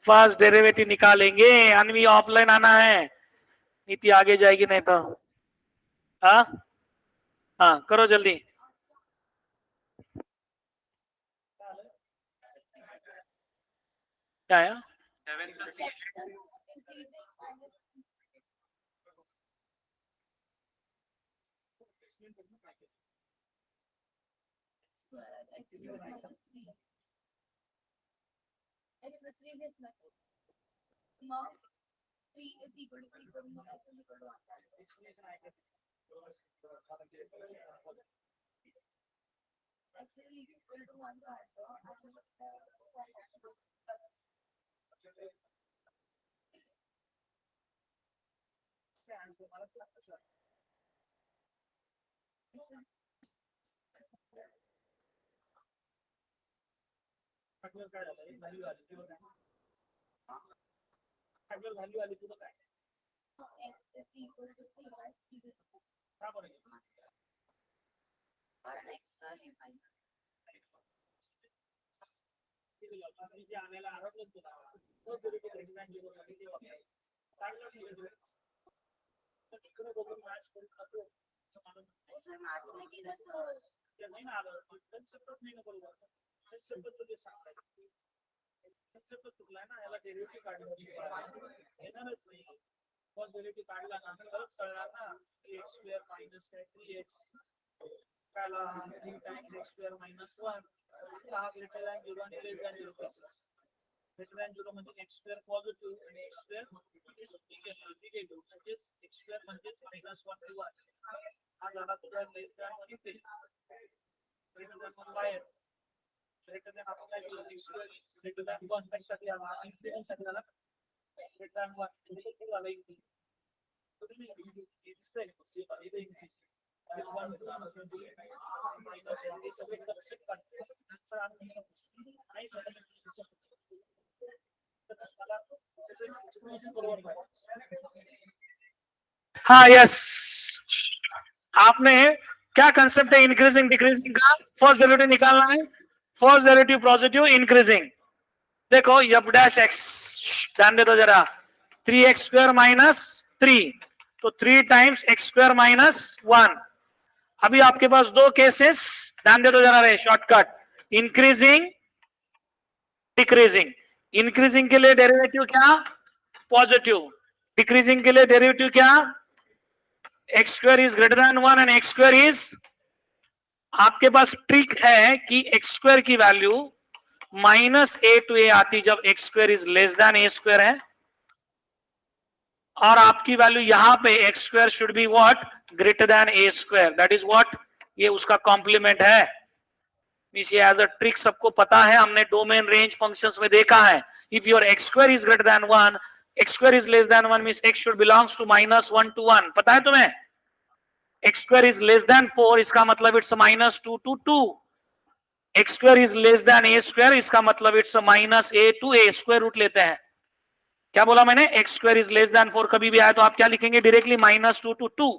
A: फर्स्ट डेरिवेटिव निकालेंगे. अनवी ऑफलाइन आना है, नीति आगे जाएगी नहीं तो. हाँ हाँ, करो जल्दी. क्या है? हाँ यस, आपने क्या कंसेप्ट है इंक्रीजिंग डिक्रीजिंग का? फर्स्ट डेरिवेटिव निकालना है, फर्स्ट डेरिवेटिव पॉजिटिव इंक्रीजिंग। देखो एफ डैश एक्स, ध्यान दे दो जरा, 3x स्क्वायर माइनस 3, तो 3 टाइम्स एक्स स्क्वायर माइनस 1। अभी आपके पास दो केसेस, ध्यान दे दो जरा रे, शॉर्टकट, इंक्रीजिंग डिक्रीजिंग। इंक्रीजिंग के लिए डेरिवेटिव क्या? पॉजिटिव। डिक्रीजिंग के लिए डेरिवेटिव क्या? X square is greater than 1 and x square is, आपके पास ट्रिक है कि एक्स स्क्वायर की वैल्यू माइनस ए टू ए आती जब x square is less than a square है, और आपकी वैल्यू यहां पे x square should be what? Greater than a square, that is what, ये उसका कॉम्प्लीमेंट है। ये एज अ ट्रिक सबको पता है, हमने डोमेन रेंज फंक्शंस में देखा है। If your x square is greater than 1, x square is less than 1 means x should belongs to minus 1 to 1, पता है तुम्हें? X square is less than 4, इसका मतलब it's minus 2 to 2। X square is less than a square, इसका मतलब it's minus a to a, square root लेते हैं। क्या बोला मैंने? X square is less than 4 कभी भी आए तो आप क्या लिखेंगे डायरेक्टली? Minus 2 to 2।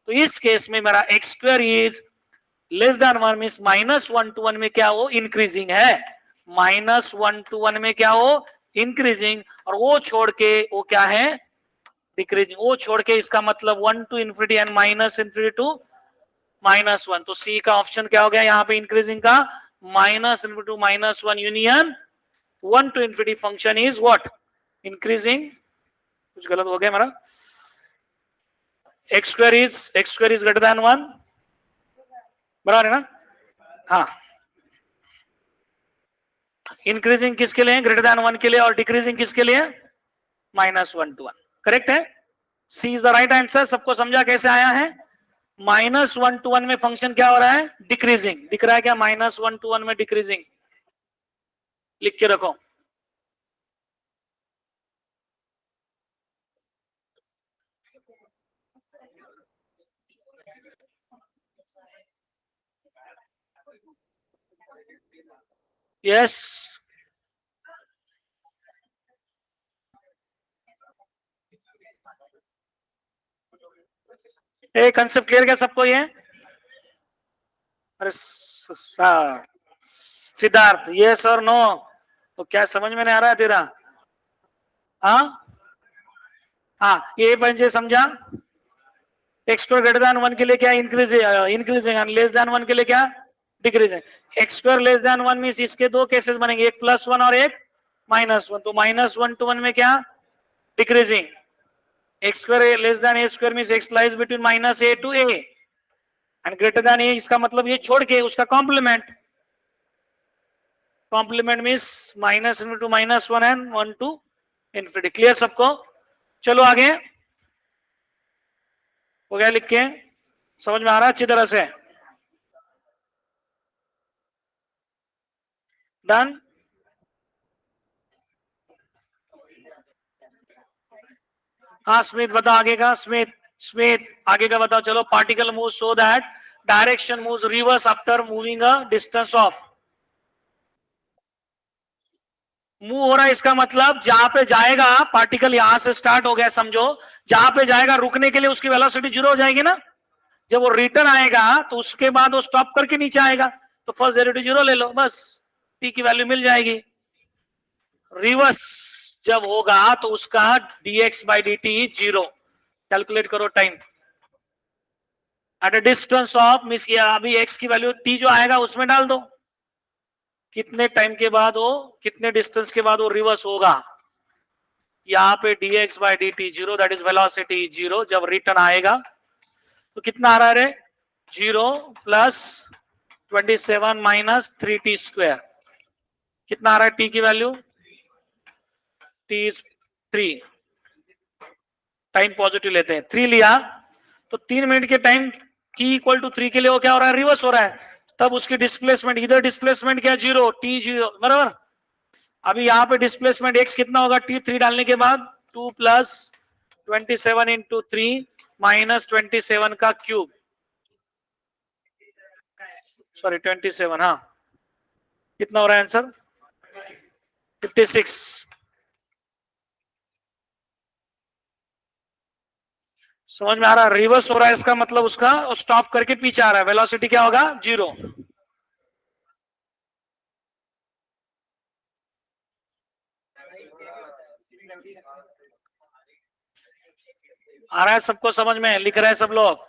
A: तो इस केस में मेरा x square is less than 1 means minus 1 to 1 में क्या हो? इंक्रीजिंग है। माइनस 1 टू 1 में क्या हो? इंक्रीजिंग। और वो छोड़ के वो क्या है? डिक्रीजिंग। वो छोड़ के इसका मतलब 1 to infinity and minus infinity to minus 1। तो सी का ऑप्शन क्या हो गया यहाँ पे इंक्रीजिंग का? Minus infinity to minus 1 union 1 to infinity function is what? Increasing. कुछ गलत हो गया मेरा? X square is greater than 1, बराबर है ना? हाँ, इंक्रीजिंग किसके लिए? ग्रेटर देन 1 के लिए, और डिक्रीजिंग किसके लिए? Minus 1 to 1। करेक्ट है, सी इज द राइट आंसर। सबको समझा कैसे आया है? माइनस 1 टू 1 में फंक्शन क्या हो रहा है? डिक्रीजिंग। दिख रहा है क्या? माइनस 1 टू 1 में डिक्रीजिंग, लिख के रखो। यस, ये कंसेप्ट क्लियर क्या सबको? ये अरे सिद्धार्थ, यस और नो? तो क्या समझ में नहीं आ रहा है तेरा? हाँ हाँ, ये पंजे समझा? एक्स स्क्वायर ग्रेटर देन 1 के लिए क्या? इंक्रीजिंग एंड लेस देन 1 के लिए क्या? Decreasing. X square less than 1 means इसके दो केसेस बनेंगे, एक प्लस 1 और एक माइनस 1। तो माइनस 1 टू 1 में क्या? Decreasing. X square less than a square means x lies between minus a to a and greater than a, इसका मतलब ये छोड़ के उसका complement. Complement means minus to minus 1 and 1 to infinity. Clear सबको? चलो आगे हो गया लिख के? समझ में आ रहा है अच्छी तरह से? डन। हाँ स्मिथ बताओ आगे का। स्मिथ आगे का बताओ। चलो, particle move so that direction moves reverse after moving a distance of. Move हो रहा है इसका मतलब जहां पे जाएगा पार्टिकल, यहां से स्टार्ट हो गया समझो, जहां पे जाएगा रुकने के लिए उसकी वेलोसिटी जीरो हो जाएगी ना। जब वो रिटर्न आएगा तो उसके बाद वो स्टॉप करके नीचे आएगा, तो फर्स्ट डेरिवेटिव जीरो ले लो, बस टी की वैल्यू मिल जाएगी। रिवर्स जब होगा तो उसका dx by d t zero. Calculate करो time at a distance of, miss किया अभी x की वैल्यू t जो आएगा उसमें डाल दो, कितने टाइम के बाद वो, कितने डिस्टेंस के बाद वो रिवर्स होगा। यहाँ पे dx by d t zero, that is velocity zero. जब रिटर्न आएगा तो कितना आ रहा है रे? Zero plus 27 minus 3t square. कितना आ रहा है t की value? t is 3। Time positive लेते हैं, 3 लिया तो 3 मिनट के टाइम की इक्वल टू 3 के लिए वो क्या हो रहा है? रिवर्स हो रहा है। तब उसकी डिस्प्लेसमेंट, इधर डिस्प्लेसमेंट क्या, 0, t 0, बराबर। अभी यहाँ पे डिस्प्लेसमेंट x कितना होगा, t3 डालने के बाद 2 प्लस 27 इंटू 3 माइनस 27 का क्यूब, सॉरी 27, हाँ कितना हो रहा है आंसर, 56। समझ में आ रहा है, रिवर्स हो रहा है इसका मतलब उसका स्टॉप करके पीछे आ रहा है, वेलोसिटी क्या होगा, 0। आ रहा है सबको समझ में, लिख रहे हैं सब लोग।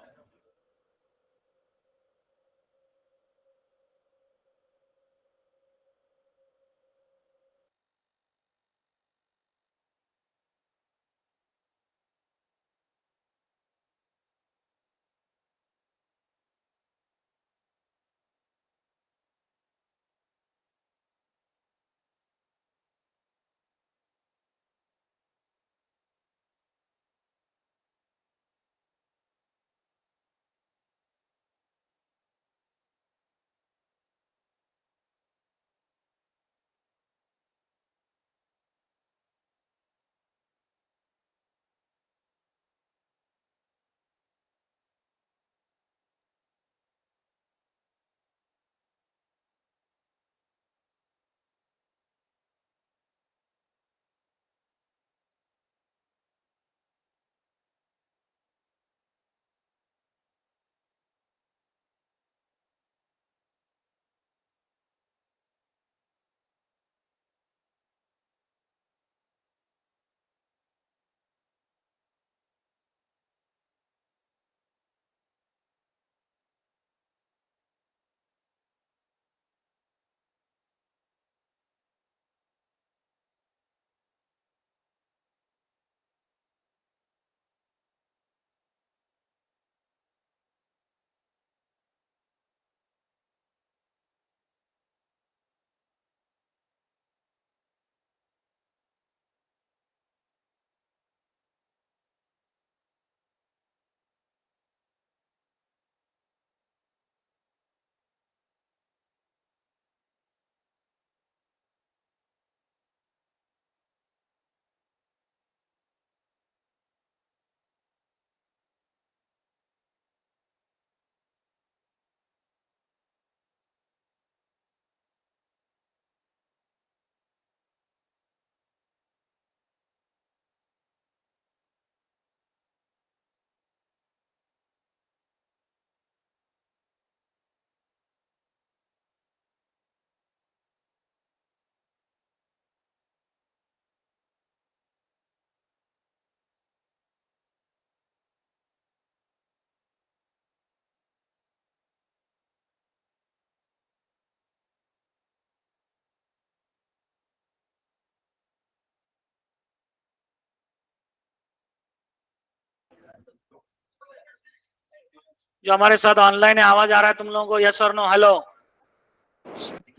A: जो हमारे साथ ऑनलाइन है, आवाज आ रहा है तुम लोगों को, यस और no, hello.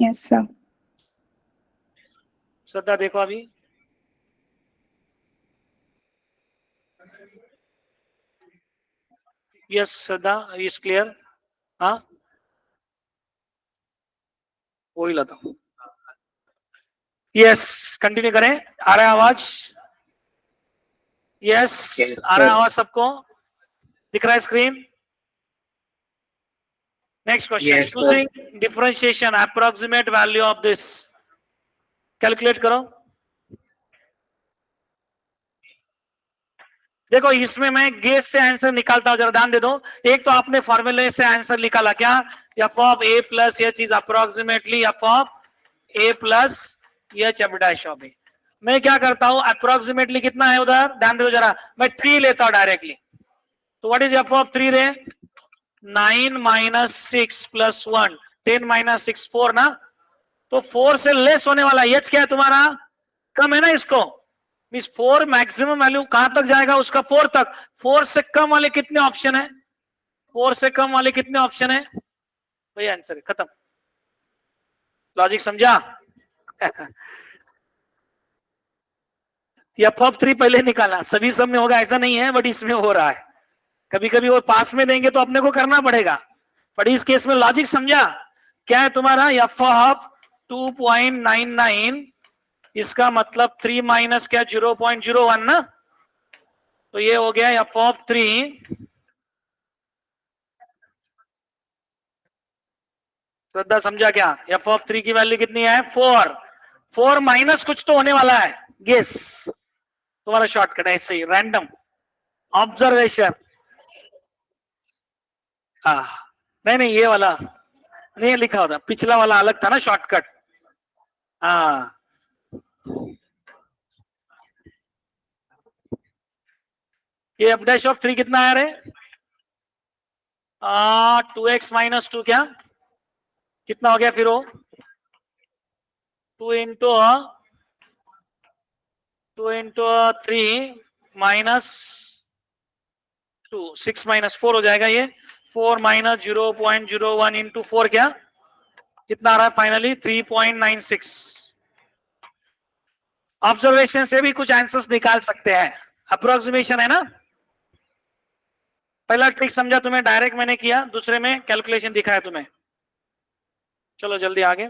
B: Yes sir.
A: Shraddha देखो अभी, यस श्रद्धा इज क्लियर, हाँ वही लाता हूँ, यस कंटिन्यू करें, आ रहा है आवाज, यस आ रहा है आवाज सबको, दिख रहा है screen. Next question, using differentiation approximate value of this, calculate करो। देखो इसमें मैं गेस से आंसर निकालता हूं, जरा ध्यान दे दो। एक तो आपने फॉर्मूले से आंसर निकाला क्या, f of a plus h is approximately f of a plus h f dash of a. मैं क्या करता हूं, अप्रोक्सीमेटली कितना है उधर, ध्यान दो जरा, मैं 3 लेता हूं डायरेक्टली। तो व्हाट इज एफ ऑफ 3 रे, 9 माइनस 6 प्लस 1, 10 माइनस 6 4 ना, तो 4 से लेस होने वाला एच क्या है तुम्हारा, कम है ना इसको, मींस 4 मैक्सिमम वैल्यू कहां तक जाएगा उसका, 4 तक। 4 से कम वाले कितने ऑप्शन है, 4 से कम वाले कितने ऑप्शन है, वही आंसर है, खत्म। लॉजिक समझा? एफ ऑफ 3 पहले निकाला, सभी सब में होगा ऐसा नहीं है, बट इसमें हो रहा है। कभी कभी वो पास में देंगे तो अपने को करना पड़ेगा, पर इस केस में लॉजिक समझा, क्या है तुम्हारा एफ ऑफ 2.99, इसका मतलब 3 माइनस क्या 0.01 ना, तो ये हो गया एफ ऑफ 3। श्रद्धा समझा क्या? एफ ऑफ 3 की वैल्यू कितनी है 4। 4 माइनस कुछ तो होने वाला है, गेस। तुम्हारा शॉर्टकट है ऐसे ही रैंडम ऑब्जर्वेशन। नहीं नहीं, ये वाला नहीं लिखा होता, पिछला वाला अलग था ना शॉर्टकट। हाँ, ये एफ डैश ऑफ 3 कितना है रे? 2x माइनस 2 क्या कितना हो गया फिर वो? 2 इंटू 3 माइनस 2, 6 माइनस 4 हो जाएगा ये। 4 माइनस 0.01 इंटू 4 क्या कितना आ रहा है फाइनली? 3.96। ऑब्जर्वेशन से भी कुछ आंसर्स निकाल सकते हैं, अप्रोक्सीमेशन है ना। पहला ट्रिक समझा तुम्हें, डायरेक्ट मैंने किया, दूसरे में कैलकुलेशन दिखाया तुम्हें। चलो जल्दी आगे।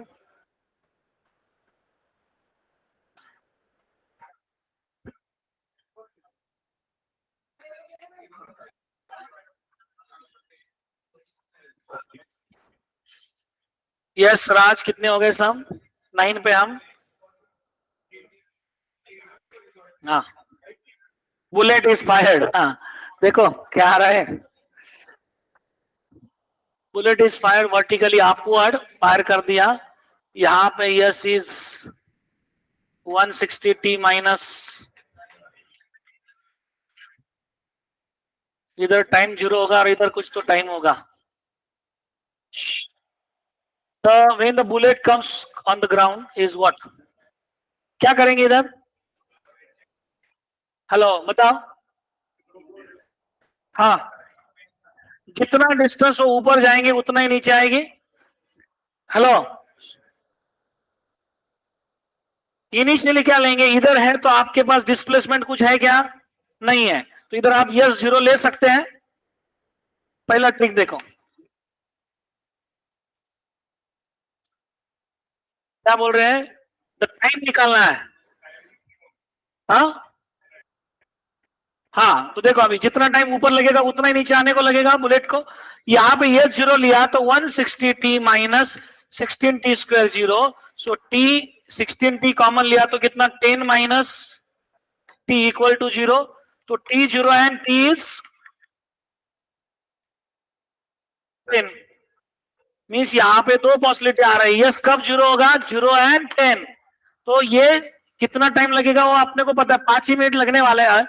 A: यस राज, कितने हो गए सम? 9 पे हम। हाँ, बुलेट इज फायर्ड। हाँ, देखो क्या आ रहा है, bullet is fire vertically upward, fire कर दिया। यहाँ पे यस इज 160 t माइनस, इधर टाइम 0 होगा और इधर कुछ तो टाइम होगा। तो when the bullet comes on the ground is what, क्या करेंगे इधर? हेलो बताओ। हाँ, जितना डिस्टेंस वो ऊपर जाएंगे उतना ही नीचे आएगी। हेलो, इनिशियली क्या लेंगे? इधर है तो आपके पास डिस्प्लेसमेंट कुछ है क्या? नहीं है, तो इधर आप यस 0 ले सकते हैं। पहला ट्रिक देखो, क्या बोल रहे हैं? द टाइम निकालना है। हाँ हाँ, तो देखो अभी जितना टाइम ऊपर लगेगा उतना ही नीचे आने को लगेगा बुलेट को। यहाँ पे ये 0 लिया तो 160t माइनस 16t² 0, सो t 16t कॉमन लिया तो कितना 10 माइनस t इक्वल टू 0, तो t 0 and t is 10। Means यहाँ पे दो पॉसिबिलिटी आ रही है, यस कब 0 होगा? 0 एंड 10। तो ये कितना टाइम लगेगा वो अपने को पता है, 5 ही मिनट लगने वाले हैं।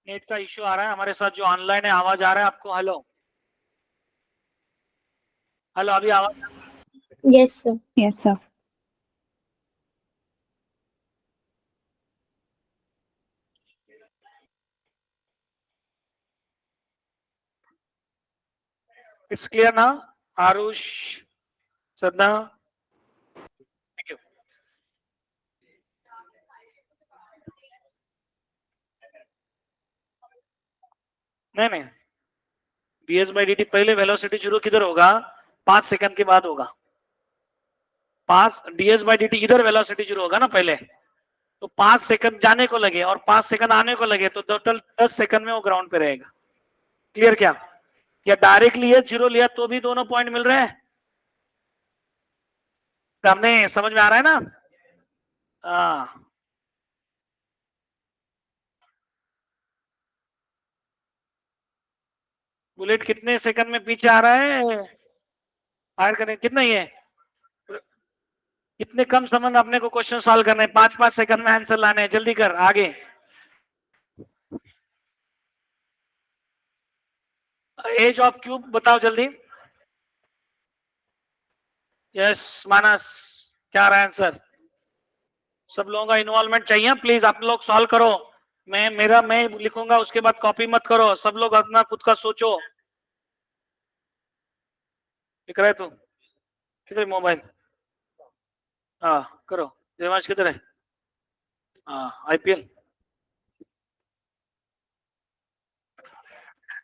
A: नेट का इश्यू आ रहा है हमारे साथ जो ऑनलाइन है, आवाज आ रहा है आपको? हेलो हेलो, अभी आवाज?
C: Yes, sir.
B: Yes, sir.
A: It's clear ना? Aarush, Sadhna, thank you. नहीं, ds बाई dt पहले वेलोसिटी जीरो किधर होगा? 5 सेकंड के बाद होगा। 5 ds बाई dt इधर वेलोसिटी जीरो होगा ना पहले, तो 5 सेकंड जाने को लगे और 5 सेकंड आने को लगे तो टोटल 10 सेकंड में वो ग्राउंड पे रहेगा। क्लियर क्या? या डायरेक्टली ये जीरो लिया तो भी दोनों पॉइंट मिल रहे हैं? हमने समझ में आ रहा है ना? हाँ, बुलेट कितने सेकंड में पीछे आ रहा है? फायर करने कितना ही है? कितने कम समय में अपने को क्वेश्चन सॉल्व करने हैं? 5-5 सेकंड में आंसर लाने हैं। जल्दी कर, आगे। एज ऑफ क्यूब बताओ जल्दी। यस मानस, क्या रहा है आंसर? सब लोगों का इन्वॉल्वमेंट चाहिए प्लीज, आप लोग सॉल्व करो। मैं लिखूंगा, उसके बाद कॉपी मत करो। सब लोग अपना खुद का सोचो। लिख रहे तू? किधर मोबाइल? हाँ करो। देवांश किधर है? हाँ, आईपीएल।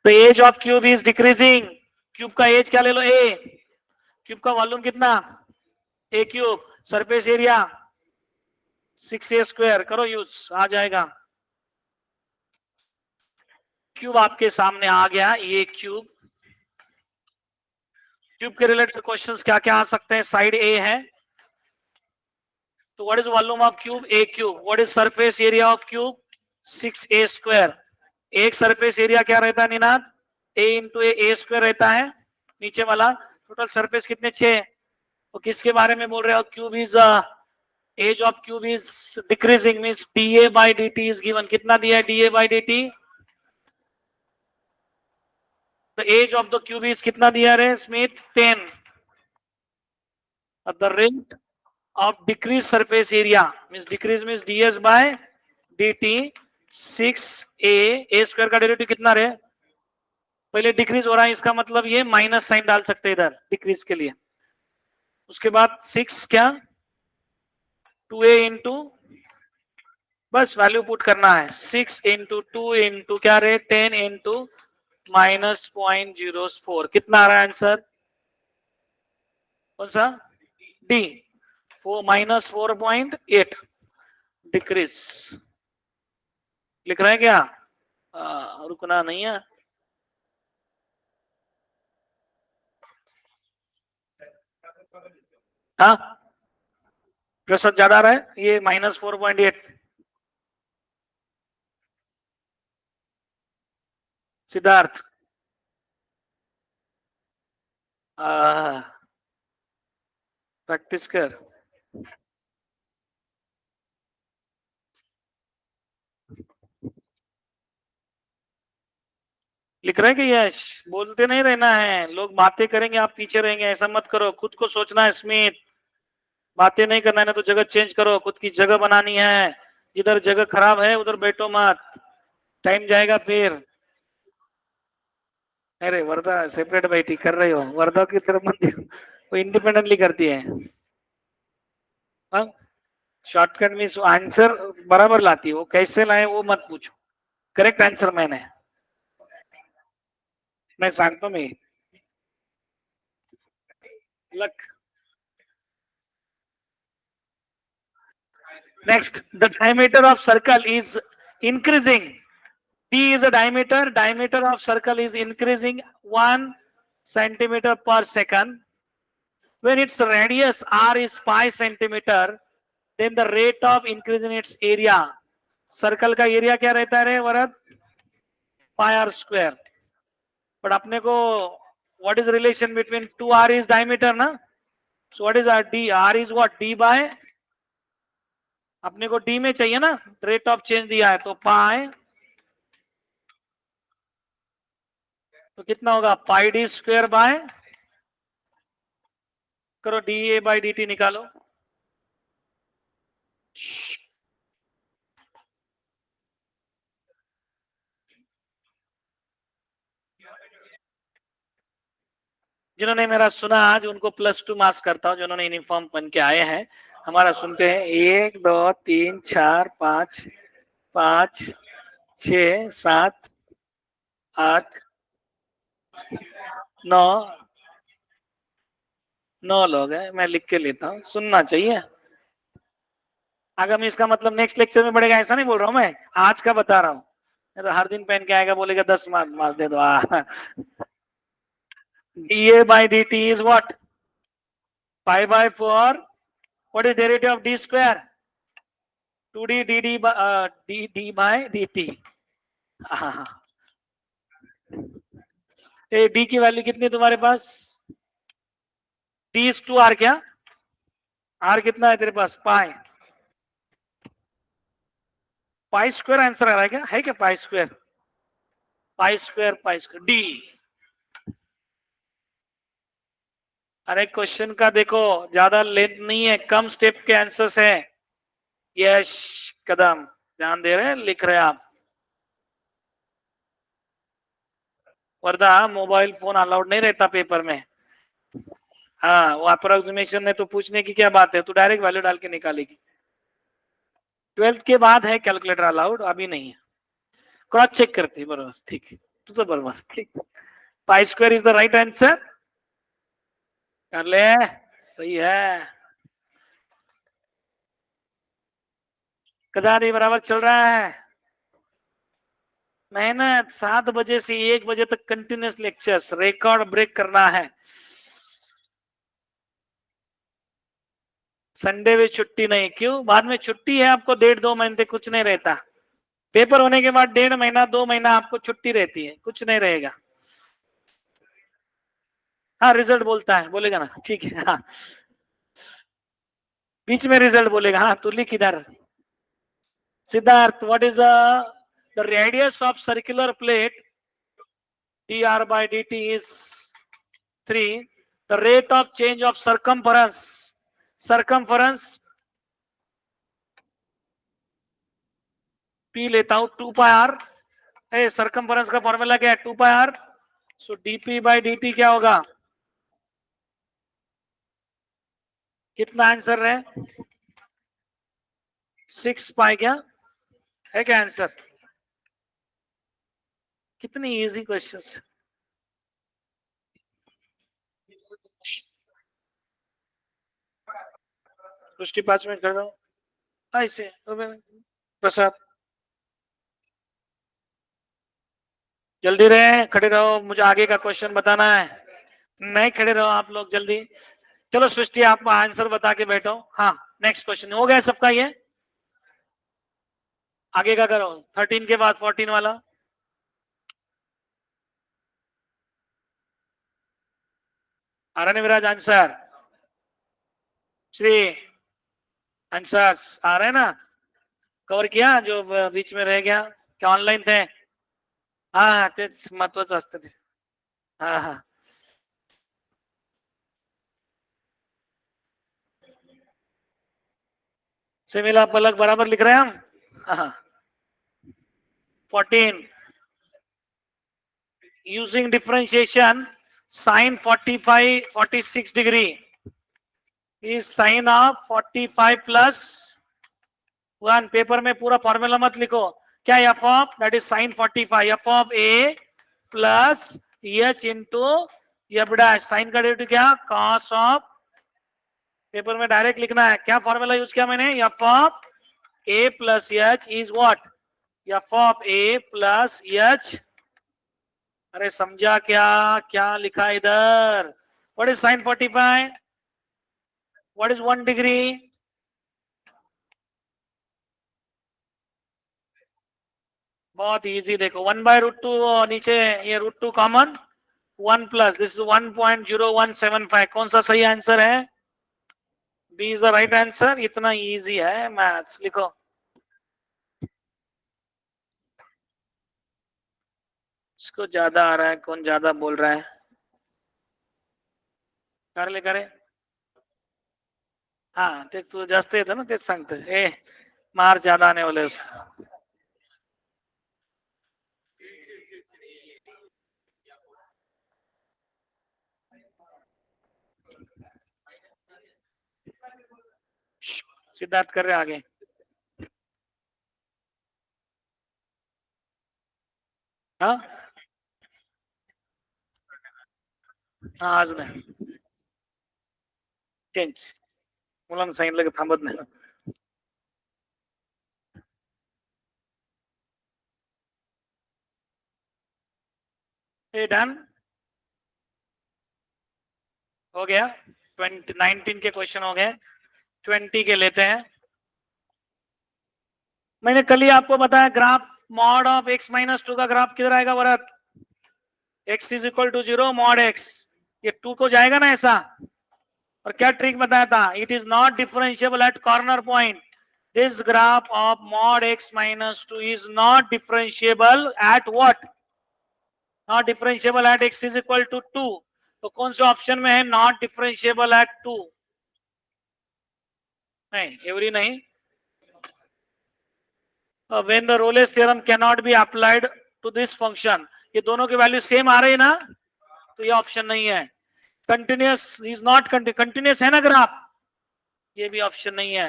A: तो edge of cube is decreasing. Cube का एज क्या ले लो? ए। क्यूब का वॉल्यूम कितना? A cube. Surface area 6a square. करो यूज, आ जाएगा। क्यूब आपके सामने आ गया। ये क्यूब, क्यूब के रिलेटेड क्वेश्चंस क्या क्या आ सकते हैं? साइड ए है तो what is volume of cube? A cube. What is surface area of cube? 6a square. एक सरफेस एरिया क्या रहता है निनाद? ए इंटू ए स्क्वायर रहता है। नीचे वाला टोटल सरफेस कितने? 6। तो किसके बारे में बोल रहे हो? Cube is edge of cube is decreasing, means dA by dt इज गिवन। कितना दिया है dA by dt? The edge of the cube is कितना दिया है Smith? 10। at the rate of decrease surface area, means decrease means ds by dt 6a square का डेरिवेटिव कितना रहे? पहले डिक्रीज हो रहा है, इसका मतलब ये माइनस साइन डाल सकते हैं इधर डिक्रीज के लिए। उसके बाद 6 क्या? 2a इंटू, बस वैल्यू पुट करना है। 6 इंटू 2 इंटू क्या रहे? 10 इंटू माइनस 0.04। कितना आ रहा है आंसर? कौन सा? डी। Minus 4.8 decrease. लिख रहे हैं क्या? रुकना नहीं है। हाँ, प्रतिशत ज्यादा आ रहा है ये -4.8। सिद्धार्थ, प्रैक्टिस कर। लिख रहे हैं कि यश? बोलते नहीं रहना है, लोग बातें करेंगे आप पीछे रहेंगे, ऐसा मत करो। खुद को सोचना है स्मिथ, बातें नहीं करना है ना तो जगह चेंज करो। खुद की जगह बनानी है। जिधर जगह खराब है उधर बैठो मत, टाइम जाएगा फिर। अरे वर्दा सेपरेट बैठी कर रही हो, वर्दा की तरफ मत देखो, वो इंडिपेंडेंटली करती है। शॉर्टकट मीन्स आंसर बराबर लाती है, वो कैसे लाए वो मत पूछो। करेक्ट आंसर मैंने, मैं सांगतो मी। Luck. Next, the diameter of circle is increasing. D is a diameter. Diameter of circle is increasing 1 centimeter per second. When its radius r is 5 centimeter, then the rate of increase in its area. Circle का एरिया क्या रहता है रे वरद? 5r square. But अपने को what is relation between 2r is diameter ना? So what is r? D. R is what? D by, अपने को डी में चाहिए ना, रेट ऑफ चेंज दिया है तो पाई तो कितना होगा पाई डी स्क्वायर बाय, करो D A by d T निकालो। जिन्होंने मेरा सुना आज उनको +2 मार्क्स करता हूं, जिन्होंने यूनिफॉर्म पहन के आए हैं। हमारा सुनते हैं 1 2 3 4 5 5 6 7 8 9 9 लोग हैं। मैं लिख के लेता हूँ, सुनना चाहिए। आगामी इसका मतलब नेक्स्ट लेक्चर में बढ़ेगा, ऐसा नहीं बोल रहा हूँ मैं, आज का बता रहा हूँ। तो हर दिन पहन के आएगा, बोलेगा 10 मार्क्स दे दो। dA by dt is what? Pi by 4. What is derivative of d square? 2d dd by d by dt. A d की वैल्यू कितनी है तुम्हारे पास? d is 2r क्या? r कितना है तेरे पास? पाई। पाई स्क्वायर आंसर आ रहा है क्या? है क्या pi square? Pi square D. अरे क्वेश्चन का देखो, ज्यादा लेंथ नहीं है, कम स्टेप के आंसर्स है। यश कदम ध्यान दे रहे हैं, लिख रहे हैं आप। वर्दा मोबाइल फोन अलाउड नहीं रहता पेपर में। हाँ, वो अप्रोक्सीमेशन है तो पूछने की क्या बात है, तू डायरेक्ट वैल्यू डाल के निकालेगी। 12th के बाद है कैलकुलेटर अलाउड, अभी नहीं है। क्रॉस चेक करती है, बरोबर ठीक है, तू तो बरोबर ठीक। Pi square is the right answer, कर ले, सही है। कदारी बराबर चल रहा है। मेहनत 7 बजे से 1 बजे तक कंटिन्यूस लेक्चर्स, रिकॉर्ड ब्रेक करना है। संडे में छुट्टी नहीं, क्यों? बाद में छुट्टी है आपको 1.5-2 महीने तक कुछ नहीं रहता। पेपर होने के बाद 1.5 महीना 2 महीना आपको छुट्टी रहती है, कुछ नहीं रहेगा। हाँ रिजल्ट बोलता है, बोलेगा ना, ठीक है। हाँ बीच में रिजल्ट बोलेगा। हाँ तू लिख इधर। Siddharth, what is the radius of circular plate dr by dt is 3. The rate of change of circumference p लेता हूं 2 पाई r। ए सर्कमफरेंस का फॉर्मूला क्या है? 2 पाई r। So dp by dt क्या होगा? कितना आंसर है? 6 पाई क्या है? क्या आंसर? कितनी इजी क्वेश्चंस। सृष्टि 5 मिनट कर दो ऐसे। प्रसाद जल्दी रहे, खड़े रहो, मुझे आगे का क्वेश्चन बताना है। नहीं खड़े रहो आप लोग, जल्दी। चलो सृष्टि आप आंसर बता के बैठो। हाँ नेक्स्ट क्वेश्चन हो गया सबका, ये आगे का करो। 13 के बाद 14 वाला। आरण्य विराज आंसर, श्री आंसर आ रहे हैं ना? कवर किया जो बीच में रह गया? क्या ऑनलाइन थे? हाँ हाँ तेच महत्वाचं असतं ते। हाँ हाँ से मिला पलक बराबर लिख रहे हैं हम। हाँ 14 using differentiation sin 46 degree is sin of 45 plus 1। Paper में पूरा फॉर्मूला मत लिखो। क्या? F of that is sine 45, f of a plus h into f dash. Sine का डेरिवेटिव क्या? Cos of. पेपर में डायरेक्ट लिखना है। क्या फॉर्मूला यूज किया मैंने? F of a plus h is what? F of a plus h. अरे समझा क्या? क्या लिखा इधर? What is sine 45? What is 1 degree? बहुत इजी, देखो 1/√2 और नीचे ये √2 कॉमन, 1 प्लस दिस इज 1.0175। कौन सा सही आंसर है? B is the right answer. इतना इजी है मैथ्स, लिखो। इसको ज्यादा आ रहा है, कौन ज्यादा बोल रहा है? करे हा, तेच तू जास्त येतं ना, तेच सांगतं. ए मार्क ज्यादा आने वाले उसका. सिद्धार्थ कर रहे आगे. हाँ हाँ, आज नाही चेंज. मुलांना सांगितलं की थांबत नाही. ए डन हो गया. 19 के क्वेश्चन हो गए. 20 के लेते हैं. मैंने कल ही आपको बताया ग्राफ मॉड ऑफ x-2 का ग्राफ किधर आएगा Bharat? x is equal to 0 mod x. ये 2 को जाएगा ना ऐसा. और क्या ट्रिक बताया था? It is not differentiable at corner point. This graph of mod x-2 is not differentiable at what? Not differentiable at x is equal to 2. तो कौन से ऑप्शन में है नॉट डिफरेंशिएबल एट 2? नहीं, एवरी नहीं. When the Rolle's theorem cannot be applied to this function, ये दोनों की वैल्यू सेम आ रही ना, तो ये ऑप्शन नहीं है. कंटिन्यूस इज नॉट कंटिन्यूस है ना ग्राफ, ये भी ऑप्शन नहीं है.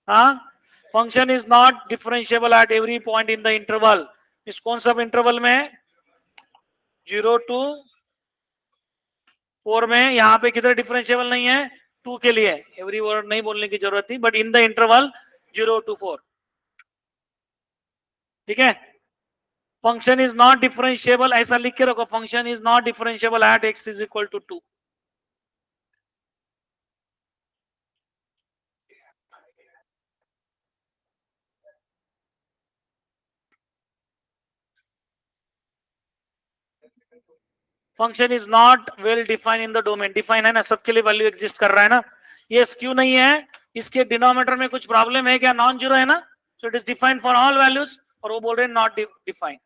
A: हाँ, function is not differentiable at every point in the interval. इस कौन सा इंटरवल में? 0 to 4 में. यहाँ पे किधर डिफरेंशिएबल नहीं है? 2 के लिए. एवरी वर्ड नहीं बोलने की जरूरत थी, but in the interval 0 to 4. ठीक है. फंक्शन इज नॉट डिफरेंशिएबल, ऐसा लिख के रखो. Function is not differentiable at x is equal to 2. Function is not well defined in the domain. Define है ना, सबके लिए वैल्यू एग्जिस्ट कर रहा है ना. ये क्यों नहीं है? इसके डिनोमिनेटर में कुछ प्रॉब्लम है क्या? नॉन जीरो है ना, so it is defined for all values. और वो बोल रहे हैं नॉट डिफाइंड.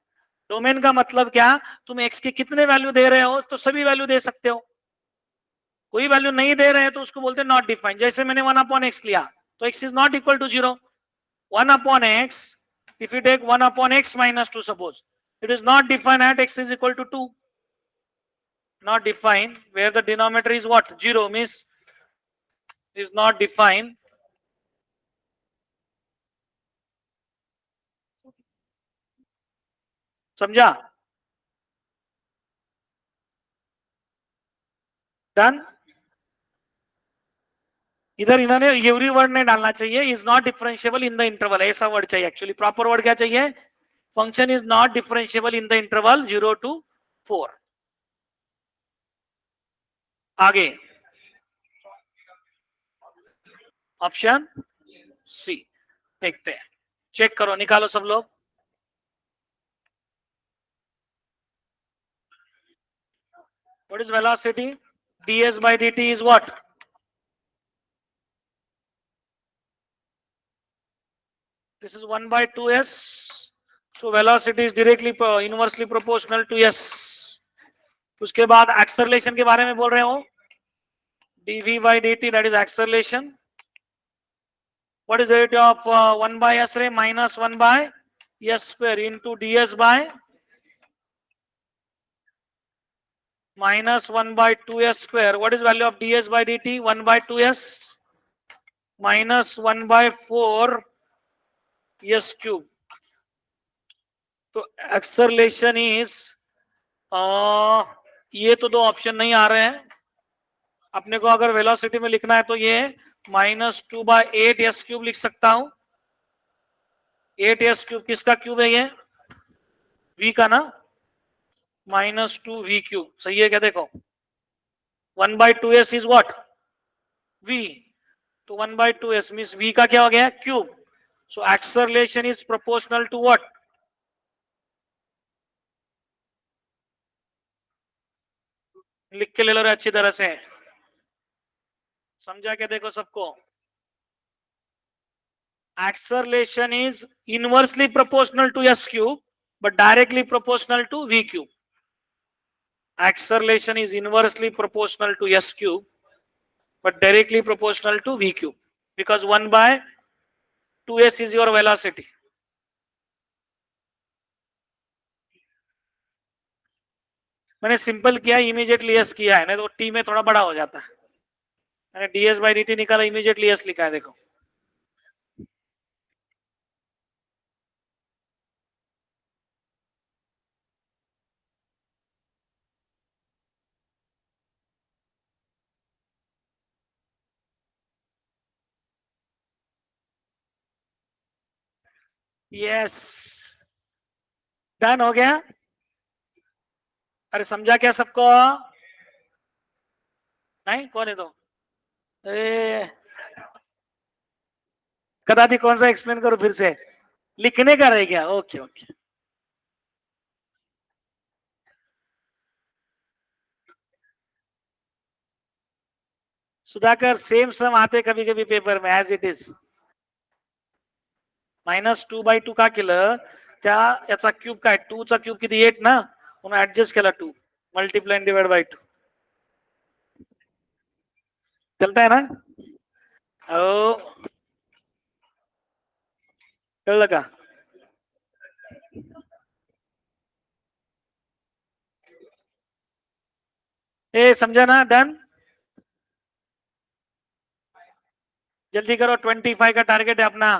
A: डोमेन का मतलब क्या? तुम x के कितने वैल्यू दे रहे हो तो सभी वैल्यू दे सकते हो. कोई वैल्यू नहीं दे रहे हैं तो उसको बोलते हैं नॉट डिफाइंड. जैसे मैंने 1/x लिया तो x is not equal to 0. 1/x, if you take 1/x-2, suppose it is not defined at x is equal to 2. Not defined where the denominator is what? 0, means is not defined. समझा? डन. इधर इन्होंने एवरी वर्ड नहीं डालना चाहिए. Is not differentiable in the interval, ऐसा वर्ड चाहिए. एक्चुअली प्रॉपर वर्ड क्या चाहिए? Function is not differentiable in the interval 0 to 4. आगे ऑप्शन सी देखते हैं. चेक करो, निकालो सब लोग. What is velocity? ds by dt is what? This is 1/2s. So velocity is directly inversely proportional to s. उसके बाद acceleration के बारे में बोल रहे हो. dv by dt, that is acceleration. What is the rate of 1/s ray? Minus 1/s square into ds by minus 1/2s square. What is value of ds by dt? 1/2s minus 1/4 s cube. तो एक्सेलरेशन इज, ये तो दो ऑप्शन नहीं आ रहे हैं अपने को. अगर वेलोसिटी में लिखना है तो ये -2/8s³ लिख सकता हूं. 8s³ किसका क्यूब है? ये v का ना. -2v³. सही है क्या? देखो 1/2s इज व्हाट? v. तो 1/2s मींस v का क्या हो गया? Cube. So acceleration is proportional to what? लिख के ले लो अच्छी तरह से. समझा क्या? देखो सबको. Acceleration is inversely proportional to s cube, but directly proportional to V cube. Acceleration is inversely proportional to S cube, but directly proportional to V cube, because 1 by 2S is your velocity. मैंने सिंपल किया, इमीडिएटली एस किया है, नहीं तो टी में थोड़ा बड़ा हो जाता है. मैंने ds by dt निकाला, इमीडिएटली एस लिखा है, देखो. यस, डन हो गया. अरे समझा क्या सबको? नहीं, कौन है तो? ए, कदाति कौन सा एक्सप्लेन करो फिर से? लिखने का रह गया. Okay okay. Sudhakar, same sum आते कभी कभी पेपर में एज इट इज. -2/2 का केलं, त्या याचा क्यूब काय, 2 चा क्यूब किती 8 ना, म्हणून ऍडजस्ट केला 2 मल्टीप्लाय डिवाइड बाय 2. चलता है ना? ओ, कळलं का? ए समझा ना? डन. जल्दी करो, 25 का टारगेट है अपना.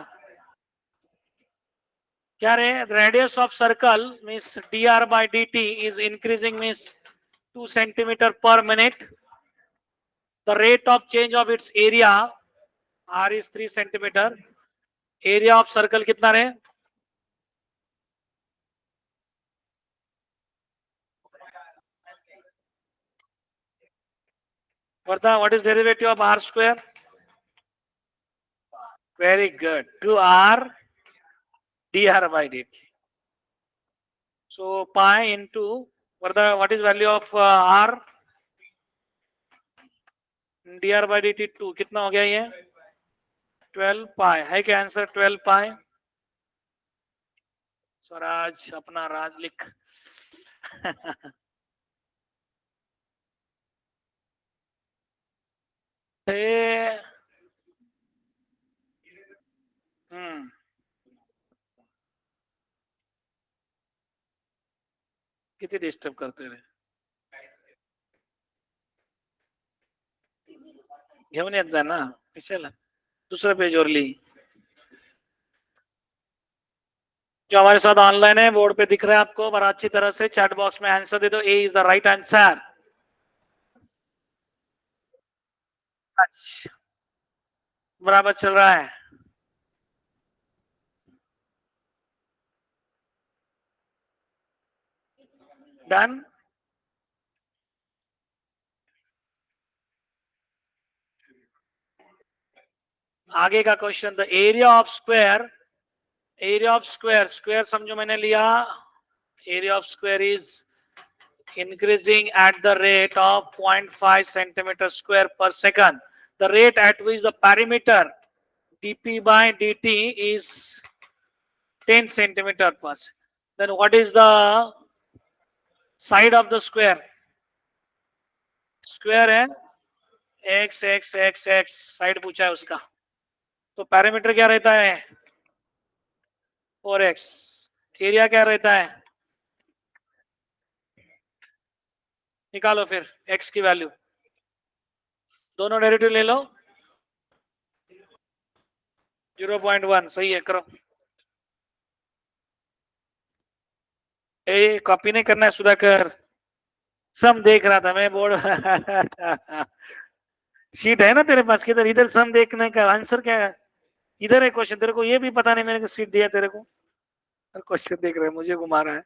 A: क्या रे? Radius of circle means dr by dt is increasing means 2 centimeter per minute. The rate of change of its area r is 3 centimeter. Area of circle कितना रे? Vartha, what is derivative of r square? Very good. 2r dr by dt. So pi into Vartha, what is value of r? dr by dt 2 कितना हो गया ये? 12 pi है क्या आंसर? 12 pi. स्वराज अपना राज लिख. किती डिस्टर्ब करते रे. घेऊन येत जा ना, कशाला? दूसरा पेज और ली. जो हमारे साथ ऑनलाइन है, बोर्ड पे दिख रहा है आपको, बड़ा अच्छी तरह से चैट बॉक्स में आंसर दे दो. ए इज द राइट आंसर. बराबर चल रहा है. डन. आगे का question, the area of square. Area of square, square समझो मैंने लिया. Area of square is increasing at the rate of 0.5 centimeter square per second. The rate at which the perimeter dp by dt is 10 centimeter per second. Then what is the side of the square? Square है x x x x, side पूछा है उसका, तो पैरामीटर क्या रहता है? 4x. एरिया क्या रहता है? निकालो फिर x की वैल्यू. दोनों डेरिवेटिव ले लो. 0.1 सही है, करो. ए कॉपी नहीं करना है सुधाकर, सम देख रहा था मैं बोर्ड. शीट है ना तेरे पास, किधर? इधर सम देखने का आंसर क्या है? इधर है क्वेश्चन. तेरे को ये भी पता नहीं मैंने को सीट दिया तेरे को. क्वेश्चन देख रहा है, मुझे घुमा रहा है.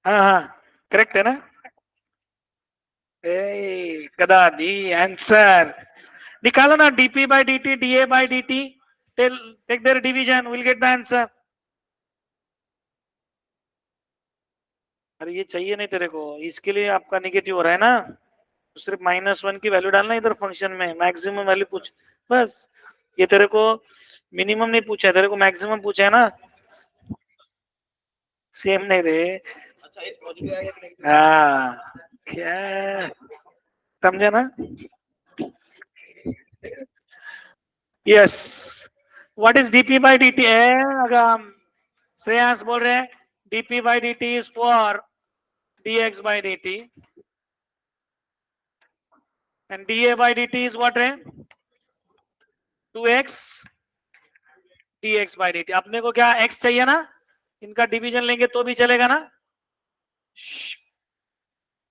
A: हाँ हाँ, करेक्ट है ना? ए कदा दी आंसर निकालो ना, dp by dt, da by dt, take their division, we'll get the answer. अरे ये चाहिए नहीं तेरे को, इसके लिए आपका निगेटिव हो रहा है ना, तो सिर्फ -1 की वैल्यू डालना इधर फंक्शन में, मैक्सिमम वैल्यू पूछ बस। ये तेरे को मिनिमम नहीं पूछा है, तेरे को मैक्सिमम पूछा है ना, सेम नहीं रे। हाँ क्या समझे ना? Yes, what is DP by D है? अगर हम श्रेयांश बोल रहे हैं DP by d T is for dx by dt and da by dt is what है? 2x dx by dt। अपने को क्या x चाहिए ना, इनका डिवीजन लेंगे तो भी चलेगा ना।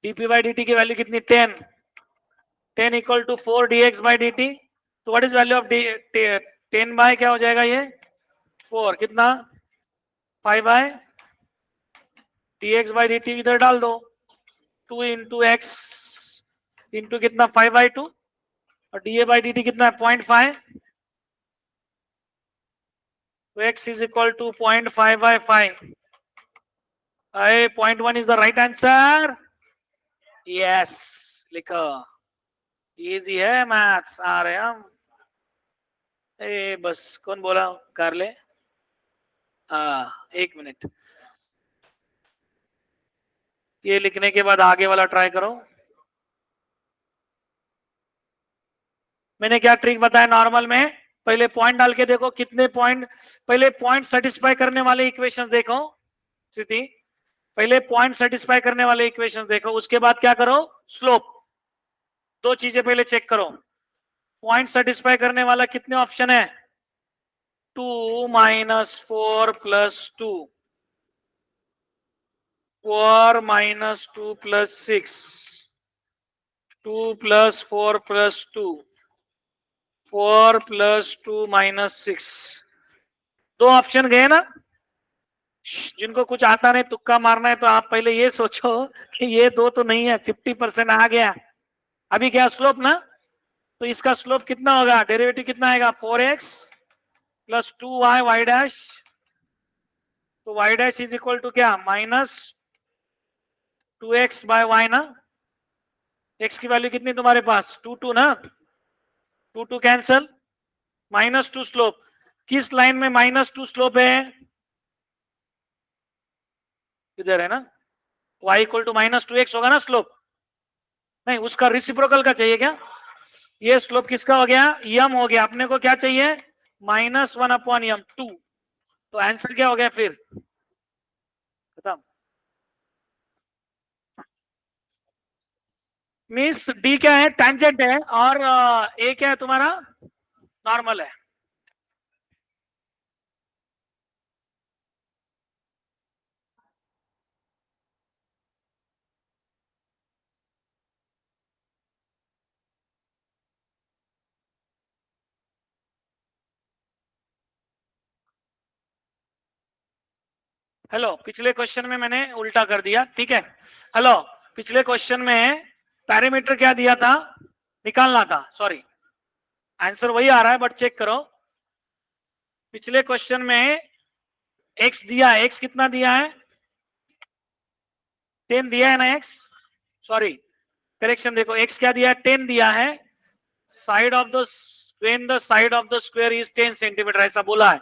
A: dp by dt की वैल्यू कितनी? 10, 10 equal to 4 dx by dt। तो what is value of 10 by क्या हो जाएगा ये 4, कितना 5 बाय dx by dt इधर डाल दो, 2 इंटू एक्स इंटू कितना 5 बाई 2, और da by dt कितना है 0.5, तो x is equal to 0.5 by 5। 0.1 is the right answer। yes, लिखो, इजी है मैथ्स, आ रहे हम। बस कौन बोला कर ले? एक मिनट, ये लिखने के बाद आगे वाला ट्राई करो। मैंने क्या ट्रिक बताया नॉर्मल में, पहले पॉइंट डाल के देखो कितने पॉइंट, पहले पॉइंट सेटिस्फाई करने वाले इक्वेशंस देखो स्थिति, पहले पॉइंट सेटिस्फाई करने वाले इक्वेशंस देखो, उसके बाद क्या करो स्लोप, दो चीजें पहले चेक करो। पॉइंट सेटिस्फाई करने वाला कितने ऑप्शन है? 2 minus 4 plus 2, 4 minus 2 plus 6, 2 plus 4 plus 2, 4 plus 2 minus 6। दो ऑप्शन गए ना। जिनको कुछ आता नहीं तुक्का मारना है तो आप पहले ये सोचो कि ये दो तो नहीं है, 50% आ गया। अभी क्या स्लोप ना, तो इसका स्लोप कितना होगा, डेरिवेटिव कितना आएगा 4x plus 2y y dash, तो y dash is equal to क्या माइनस 2x बाय y ना। x की वैल्यू कितनी तुम्हारे पास 2 ना, 2 कैंसल, -2 स्लोप, किस लाइन में -2 स्लोप है? इधर है ना, y इक्वल टू -2x होगा ना स्लोप, नहीं उसका रिसिप्रोकल का चाहिए क्या? ये स्लोप किसका हो गया, यम हो गया, अपने को क्या चाहिए -1/m 2, तो आंसर क्या हो गया फिर खत्म। मीन्स डी क्या है, टैंजेंट है, और ए क्या है तुम्हारा, नॉर्मल है। हेलो, पिछले क्वेश्चन में मैंने उल्टा कर दिया, ठीक है। हेलो, पिछले क्वेश्चन में पैरामीटर क्या दिया था, निकालना था, सॉरी आंसर वही आ रहा है बट चेक करो। पिछले क्वेश्चन में x दिया है, x कितना दिया है 10 दिया है ना x, सॉरी करेक्शन देखो, x क्या दिया है 10 दिया है, side of the when the side of the square is 10 centimetre ऐसा बोला है।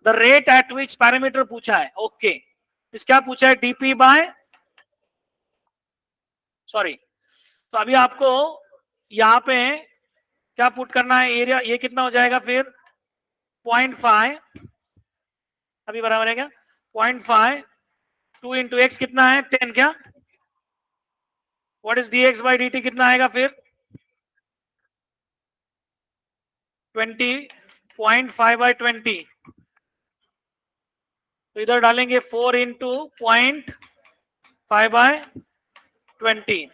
A: The rate at which parameter पूछा है, ओके इस क्या पूछा है dp बाय, सॉरी, तो अभी आपको यहाँ पे क्या पुट करना है, एरिया ये कितना हो जाएगा फिर 0.5, अभी बराबर है क्या 0.5, 2 इंटू एक्स कितना है 10 क्या, what is dx by dt कितना आएगा फिर 20, 0.5 बाई 20, तो इधर डालेंगे 4 इंटू 0.5 बाय 20,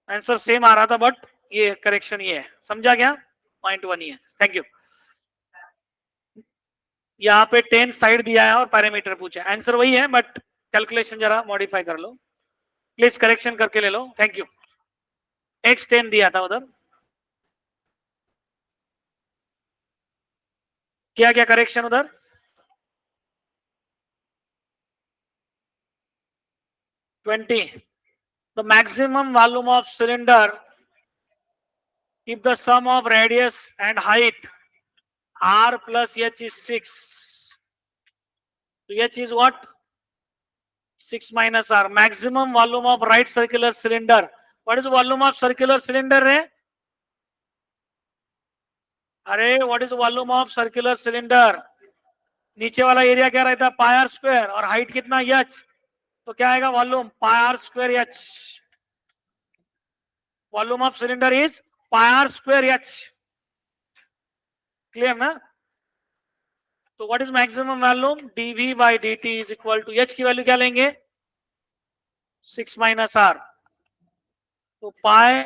A: आंसर सेम आ रहा था बट ये करेक्शन ये है, समझा क्या 0.1 ही है। Thank you. यहाँ पे 10 साइड दिया है और पैरामीटर पूछा है, आंसर वही है बट कैलकुलेशन जरा मॉडिफाई कर लो प्लीज, करेक्शन करके ले लो, थैंक यू। x 10 दिया था उधर, क्या क्या करेक्शन उधर? the maximum volume of cylinder if the sum of radius and height r plus h is 6, so h is what? 6 minus r. Maximum volume of right circular cylinder. What is the volume of circular cylinder है? अरे what is the volume of circular cylinder? नीचे वाला एरिया क्या रहता है? पाई आर स्क्वायर, और हाइट कितना? h, तो क्या आएगा? Volume pi r square h. Volume of cylinder is pi r square h. Clear ना? तो what is maximum volume? dv by dt is equal to h की वैल्यू क्या लेंगे? 6 minus r. तो पाई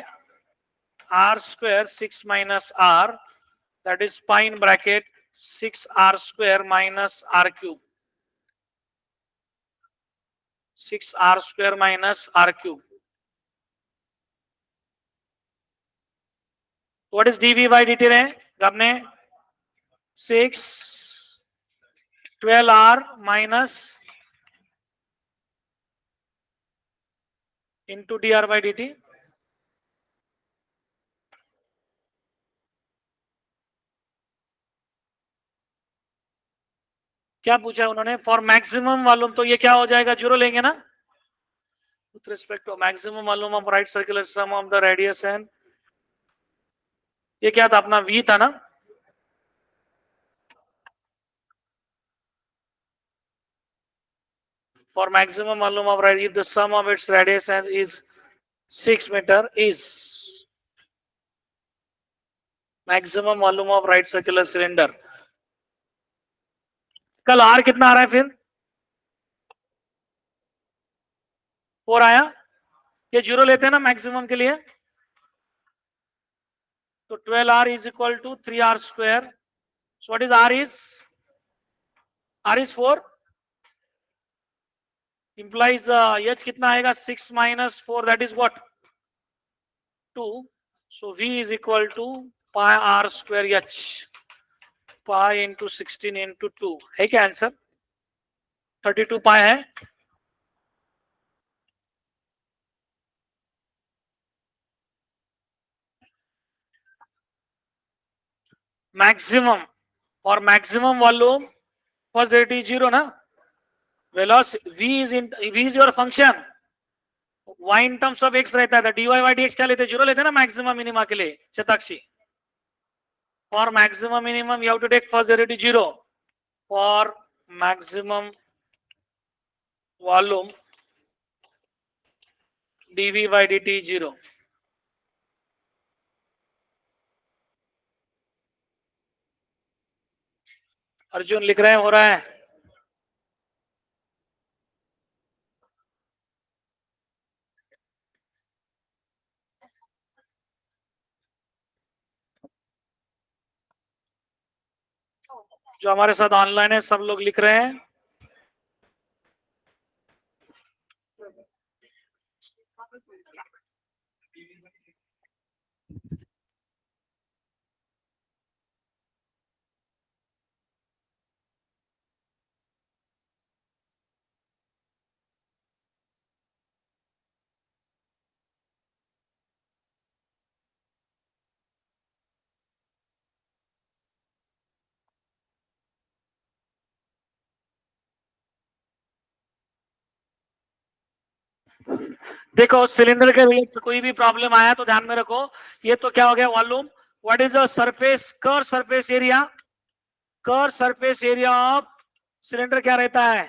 A: r square 6 minus r, that is pi in bracket 6r square minus r cube. 6r square minus r cube. What is dv by dt रहे? आपने 6 12r minus into dr by dt. क्या पूछा है उन्होंने? फॉर मैक्सिमम वॉल्यूम, तो ये क्या हो जाएगा? जीरो लेंगे ना? With respect to maximum volume of right circular sum of the radius and, ये क्या था अपना? v था ना? For maximum volume of right, if the sum of its radius is 6 meter, is maximum volume of right circular cylinder. कल r कितना आ रहा है फिर? 4 आया। ये जीरो लेते हैं ना मैक्सिमम के लिए, तो 12r is equal to 3r square. So what is r is? r is 4, implies h कितना आएगा? 6 minus 4, that is what? 2. So v is equal to pi r square h, pi into 16 into 2 है क्या आंसर? 32 पाई है। मैक्सिमम, और maximum volume first derivative zero ना? Velocity v is your function, y in terms of x रहता है, dy by dx क्या लेते हैं? जीरो लेते हैं ना मैक्सिमम मिनिमा के लिए, Shatakshi. For maximum minimum you have to take first derivative zero, for maximum volume dv by dt zero. Arjun लिख रहे हैं, हो रहा है? जो हमारे साथ ऑनलाइन है सब लोग लिख रहे हैं। देखो सिलेंडर के रिलेटेड से कोई भी प्रॉब्लम आया तो ध्यान में रखो, ये तो क्या हो गया? Volume. What is the surface, curve surface area? Curve surface area of cylinder क्या रहता है?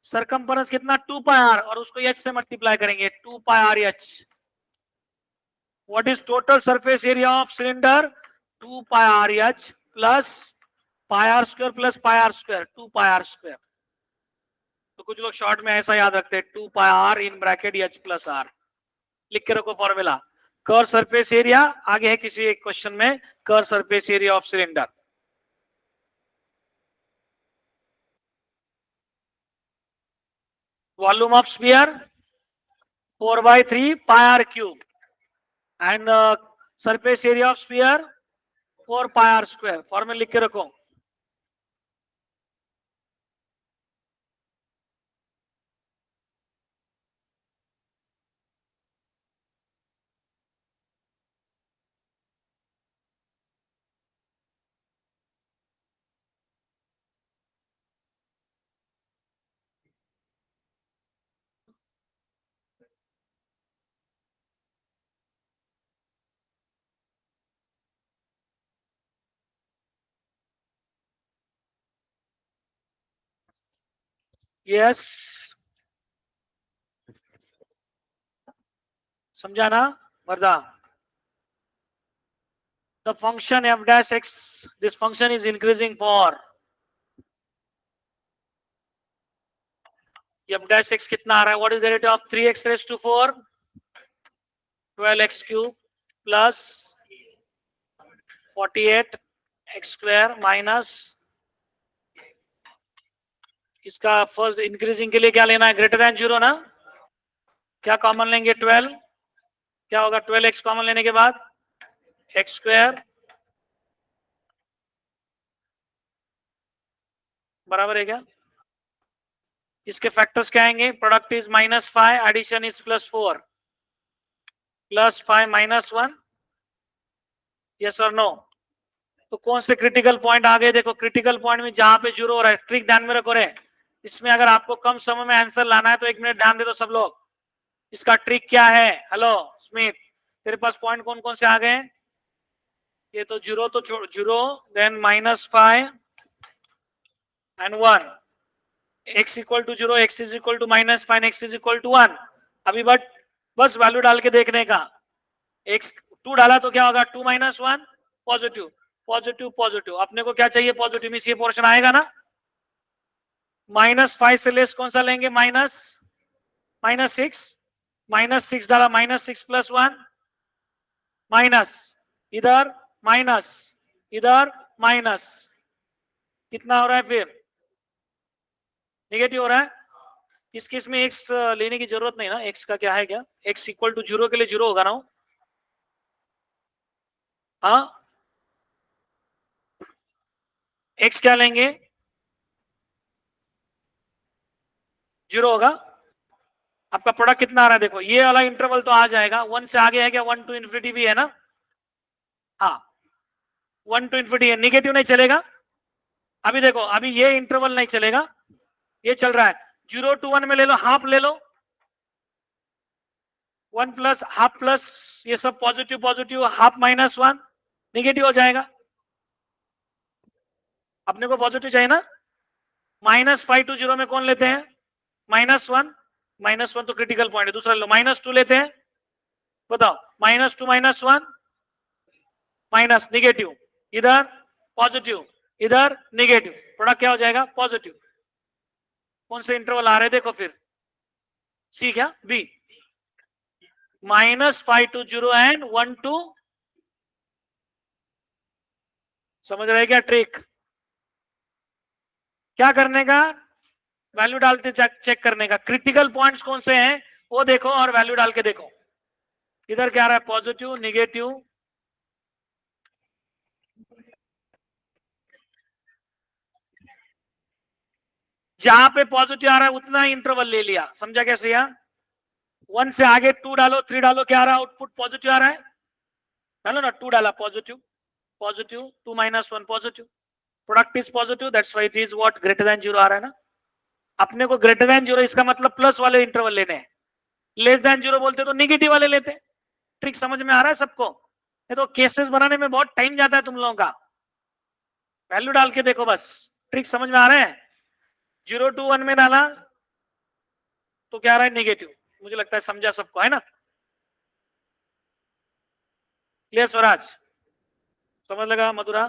A: सरकमफरेंस कितना? 2 पाई आर, और उसको h से मल्टीप्लाई करेंगे, 2 pi r h। What is total surface area of cylinder? 2 pi r h plus pi r square plus pi r square, 2 pi r square. तो कुछ लोग शॉर्ट में ऐसा याद रखते हैं, 2 pi r in bracket h plus r. लिख के रखो फॉर्मूला। कर्व सरफेस एरिया आगे है किसी एक क्वेश्चन में, curve surface area of cylinder. volume of sphere 4/3 pi r cube, and surface area of sphere 4 pi r square. Formula लिख के रखो. यस, समझा ना वर्दा? The function f dash x, this function is increasing for f dash x कितना आ रहा है? What is the rate of 3x raised to 4? 12x cube plus 48x square minus, इसका फर्स्ट इंक्रीजिंग के लिए क्या लेना है? ग्रेटर देन 0 ना? क्या कॉमन लेंगे? 12. क्या होगा 12x कॉमन लेने के बाद? x स्क्वायर बराबर है क्या? इसके फैक्टर्स क्या आएंगे? Product is -5, addition is +4, +5 -1. Yes और नो? तो कौन से क्रिटिकल पॉइंट आ गए? देखो क्रिटिकल पॉइंट में जहां पे 0 हो रहा है, ट्रिक ध्यान में रखो रे. इसमें अगर आपको कम समय में आंसर लाना है तो 1 मिनट ध्यान दे दो सब लोग. इसका ट्रिक क्या है? हेलो स्मिथ, तेरे पास पॉइंट कौन कौन से आ गए? ये तो 0 तो 0, then -5 and 1. x equal to 0, x is equal to -5, x is equal to 1. अभी बस वैल्यू डाल के देखने का. x 2 डाला तो क्या होगा? 2 - 1 पॉजिटिव, पॉजिटिव, पॉजिटिव. अपने को क्या चाहिए? पॉजिटिव. मिस ये पोर्शन आएगा ना? -5 से लेस कौन सा लेंगे? -6. -6 डाला, -6 + 1 माइनस, इधर माइनस, इधर माइनस. कितना हो रहा है फिर? नेगेटिव हो रहा है. इस केस में x लेने की जरूरत नहीं ना. x का क्या है? क्या x इक्वल टू 0 के लिए 0 होगा ना? हाँ, x क्या लेंगे? 0 होगा. आपका प्रोडक्ट कितना आ रहा है? देखो ये वाला इंटरवल तो आ जाएगा. 1 से आगे है क्या? 1 to infinity भी है ना? हाँ, 1 to infinity है. निगेटिव नहीं चलेगा. अभी देखो, अभी ये इंटरवल नहीं चलेगा. ये चल रहा है 0 to 1 में ले लो, हाफ ले लो. 1 प्लस हाफ प्लस ये सब पॉजिटिव पॉजिटिव, हाफ -1 निगेटिव हो जाएगा. अपने को पॉजिटिव चाहिए ना? -5 to 0 में कौन लेते हैं? -1. -1 तो क्रिटिकल पॉइंट है. दूसरा लो, -2 लेते हैं. बताओ, -2 -1 माइनस, निगेटिव, इधर पॉजिटिव, इधर निगेटिव. प्रोडक्ट क्या हो जाएगा? पॉजिटिव. कौन से इंटरवल आ रहे हैं? देखो फिर. सी क्या? बी. -5 to 0 एंड 1 to, समझ रहे क्या ट्रिक? क्या करने का? वैल्यू डालते चेक करने का. क्रिटिकल पॉइंट्स कौन से हैं वो देखो और वैल्यू डाल के देखो. इधर क्या आ रहा है? Positive, negative. जहां पे पॉजिटिव आ रहा है उतना ही इंटरवल ले लिया. समझा कैसे? यार 1 से आगे 2 डालो, 3 डालो, क्या आ रहा है? आउटपुट पॉजिटिव आ रहा है. डालो ना, 2 डाला, positive, positive, 2 - 1 positive. Product is positive, that's why it is what? Greater than 0 आ रहा है ना? अपने को ग्रेटर देन 0 इसका मतलब प्लस वाले इंटरवल लेने हैं. लेस देन 0 बोलते तो निगेटिव वाले लेते. ट्रिक समझ में आ रहा है सबको? ये तो केसेस बनाने में बहुत टाइम जाता है तुम लोगों का. वैल्यू डाल के देखो बस. ट्रिक समझ में आ रहा है? 0 to 1 में डाला तो क्या आ रहा है? नेगेटिव. मुझे लगता है समझा सबको, है ना? क्लियर स्वराज? समझ लगा मधुरा?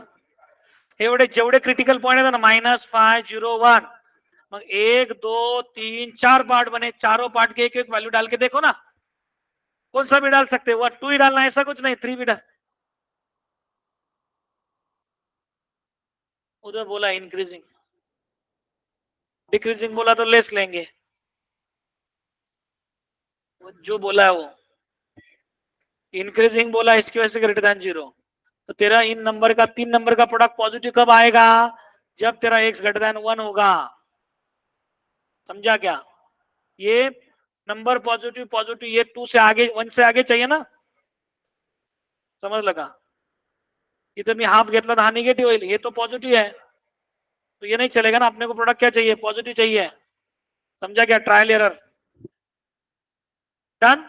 A: एवढे जेवढे क्रिटिकल पॉइंट है ना, -5 0 1, मग 1 2 3 4 पार्ट बने. चारों पार्ट के एक एक वैल्यू डाल के देखो ना. कौन सा भी डाल सकते हो. 2 ही डालना, ऐसा कुछ नहीं. 3 भी डाल. उधर बोला इंक्रीजिंग, डिक्रीजिंग बोला तो लेस लेंगे. जो बोला है वो इंक्रीजिंग बोला, इसकी वजह से ग्रेटर देन 0। तो तेरा इन नंबर का 3 नंबर का प्रोडक्ट पॉजिटिव कब आएगा? जब तेरा x ग्रेटर देन 1 होगा। समझा क्या? ये नंबर पॉजिटिव पॉजिटिव, ये 2 से आगे 1 से आगे चाहिए ना? समझ लगा? इथं मी हाफ घेतला तर हा निगेटिव्ह होईल, ये तो पॉजिटिव है, तो ये नहीं चलेगा ना। अपने को प्रोडक्ट क्या चाहिए? पॉजिटिव चाहिए। समझा क्या? Trial error. डन?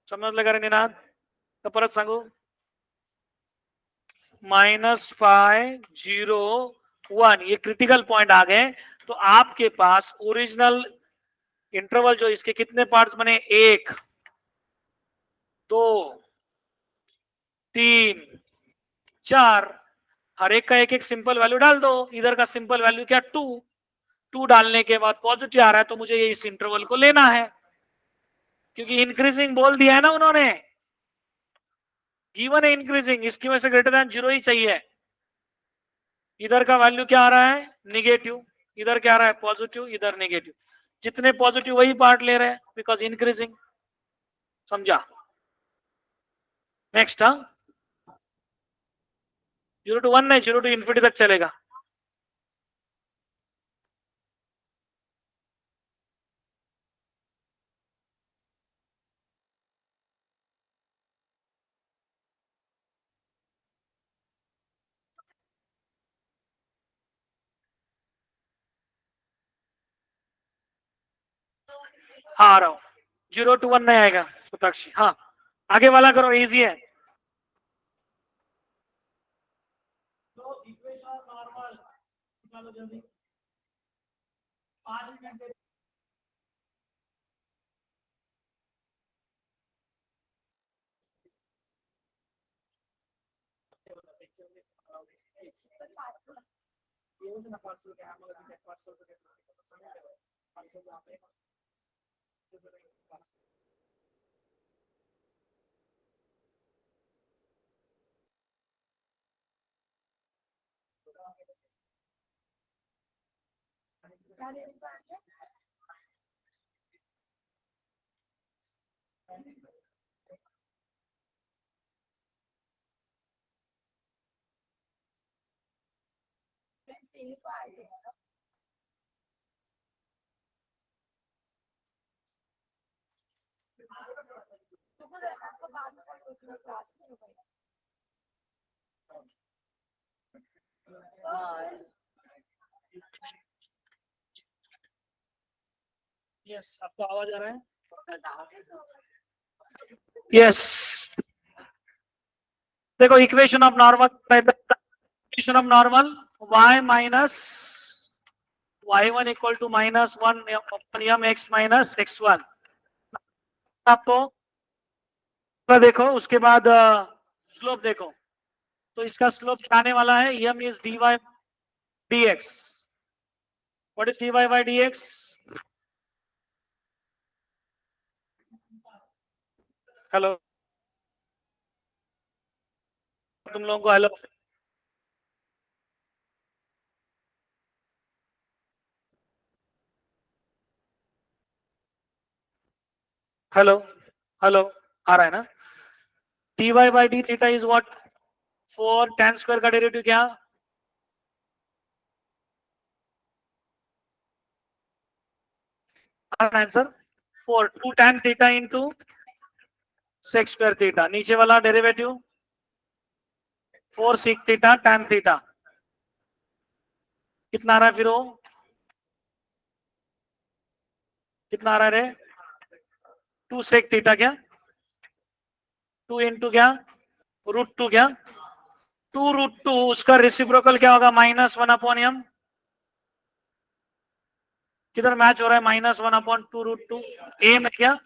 A: समजलं का रे निनाद? तर परत सांगू, -5 0 1 ये क्रिटिकल पॉइंट आ गए। तो आपके पास ओरिजिनल इंटरवल जो इसके कितने पार्ट्स बने? 1 2 3 4, हर एक का एक एक सिंपल वैल्यू डाल दो। इधर का सिंपल वैल्यू क्या? 2। 2 डालने के बाद पॉजिटिव आ रहा है, तो मुझे ये इस इंटरवल को लेना है, क्योंकि इंक्रीजिंग बोल दिया है ना उन्होंने। गिवन है इंक्रीजिंग, इसकी वजह से ग्रेटर देन 0 ही चाहिए। इधर का वैल्यू क्या आ रहा है? निगेटिव। इधर क्या आ रहा है? पॉजिटिव। इधर निगेटिव। जितने पॉजिटिव वही पार्ट ले रहे हैं, बिकॉज इंक्रीजिंग। समझा? नेक्स्ट। हाँ, 0 to 1 नहीं, 0 to इंफिनिटी तक चलेगा। हाँ आ रहा हूं। 0 to 1 नहीं आएगा सुताक्षी। हाँ, आगे वाला करो, इजी है। तो इक्वेशन नॉर्मल निकालो जल्दी। 5 मिनट। यस, आपको आवाज आ रहा है? यस। देखो, equation of normal, equation of normal y minus y1 equal to -1 m x minus x1। आपको देखो, उसके बाद स्लोप देखो। तो इसका स्लोप आने वाला है, m is dy dx। What is dy by dx? Hello, तुम लोगों को हेलो। हेलो, हेलो, आ रहा है ना? dy by d theta is what? 4 tan square का डेरिवेटिव क्या? Answer 4 2 tan theta into sec square theta. नीचे वाला derivative 4 sec theta tan theta. कितना आ रहा है फिर वो? कितना आ रहा है रे? 2 sec थीटा क्या? 2 इंटू क्या? √2 क्या? 2 √2, उसका रेसिप्रोकल क्या होगा? -1/m। किधर मैच हो रहा है? -1/2 √2। ए में क्या?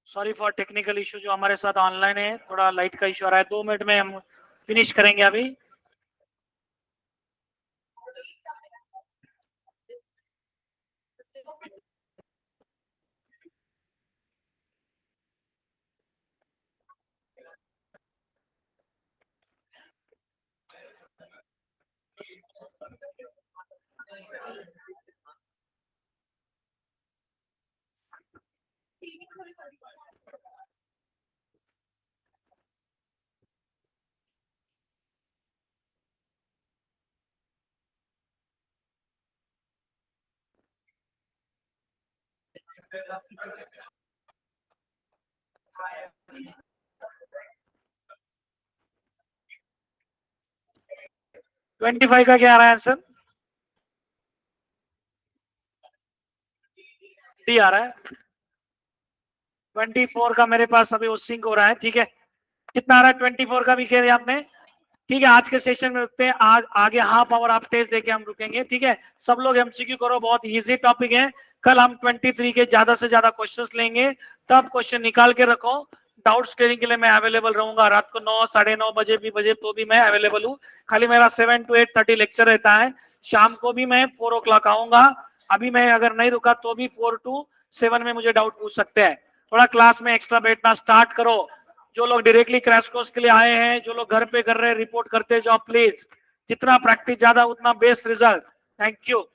A: सॉरी फॉर टेक्निकल इशू, जो हमारे साथ ऑनलाइन है, थोड़ा लाइट का इशू आ रहा है। 2 मिनट में हम फिनिश करेंगे अभी। ट्वेंटी फाइव का क्या आ रहा है आंसर? डी आ रहा है। 24 का मेरे पास अभी सिंक हो रहा है, ठीक है। कितना आ रहा है 24 का भी कह रहे आपने? ठीक है, आज के सेशन में रुकते हैं। आज आगे हाफ आवर आप टेस्ट देके हम रुकेंगे, ठीक है। सब लोग एमसीक्यू करो, बहुत इजी टॉपिक है। कल हम 23 के ज्यादा से ज्यादा क्वेश्चंस लेंगे, तब क्वेश्चन निकाल के रखो। डाउट्स क्लियरिंग के लिए मैं अवेलेबल रहूंगा रात को 9, 9:30 बजे भी बजे तो भी मैं अवेलेबल हूँ। खाली मेरा 7 to 8:30 लेक्चर रहता है। शाम को भी मैं 4 o'clock आऊंगा। अभी मैं अगर नहीं रुका तो भी 4 to 7 में मुझे डाउट पूछ सकते हैं। थोड़ा क्लास में एक्स्ट्रा बैठना स्टार्ट करो। जो लोग डायरेक्टली क्रैश कोर्स के लिए आए हैं, जो लोग घर पे कर रहे हैं, रिपोर्ट करते जाओ प्लीज। जितना प्रैक्टिस ज्यादा उतना बेस्ट रिजल्ट। Thank you.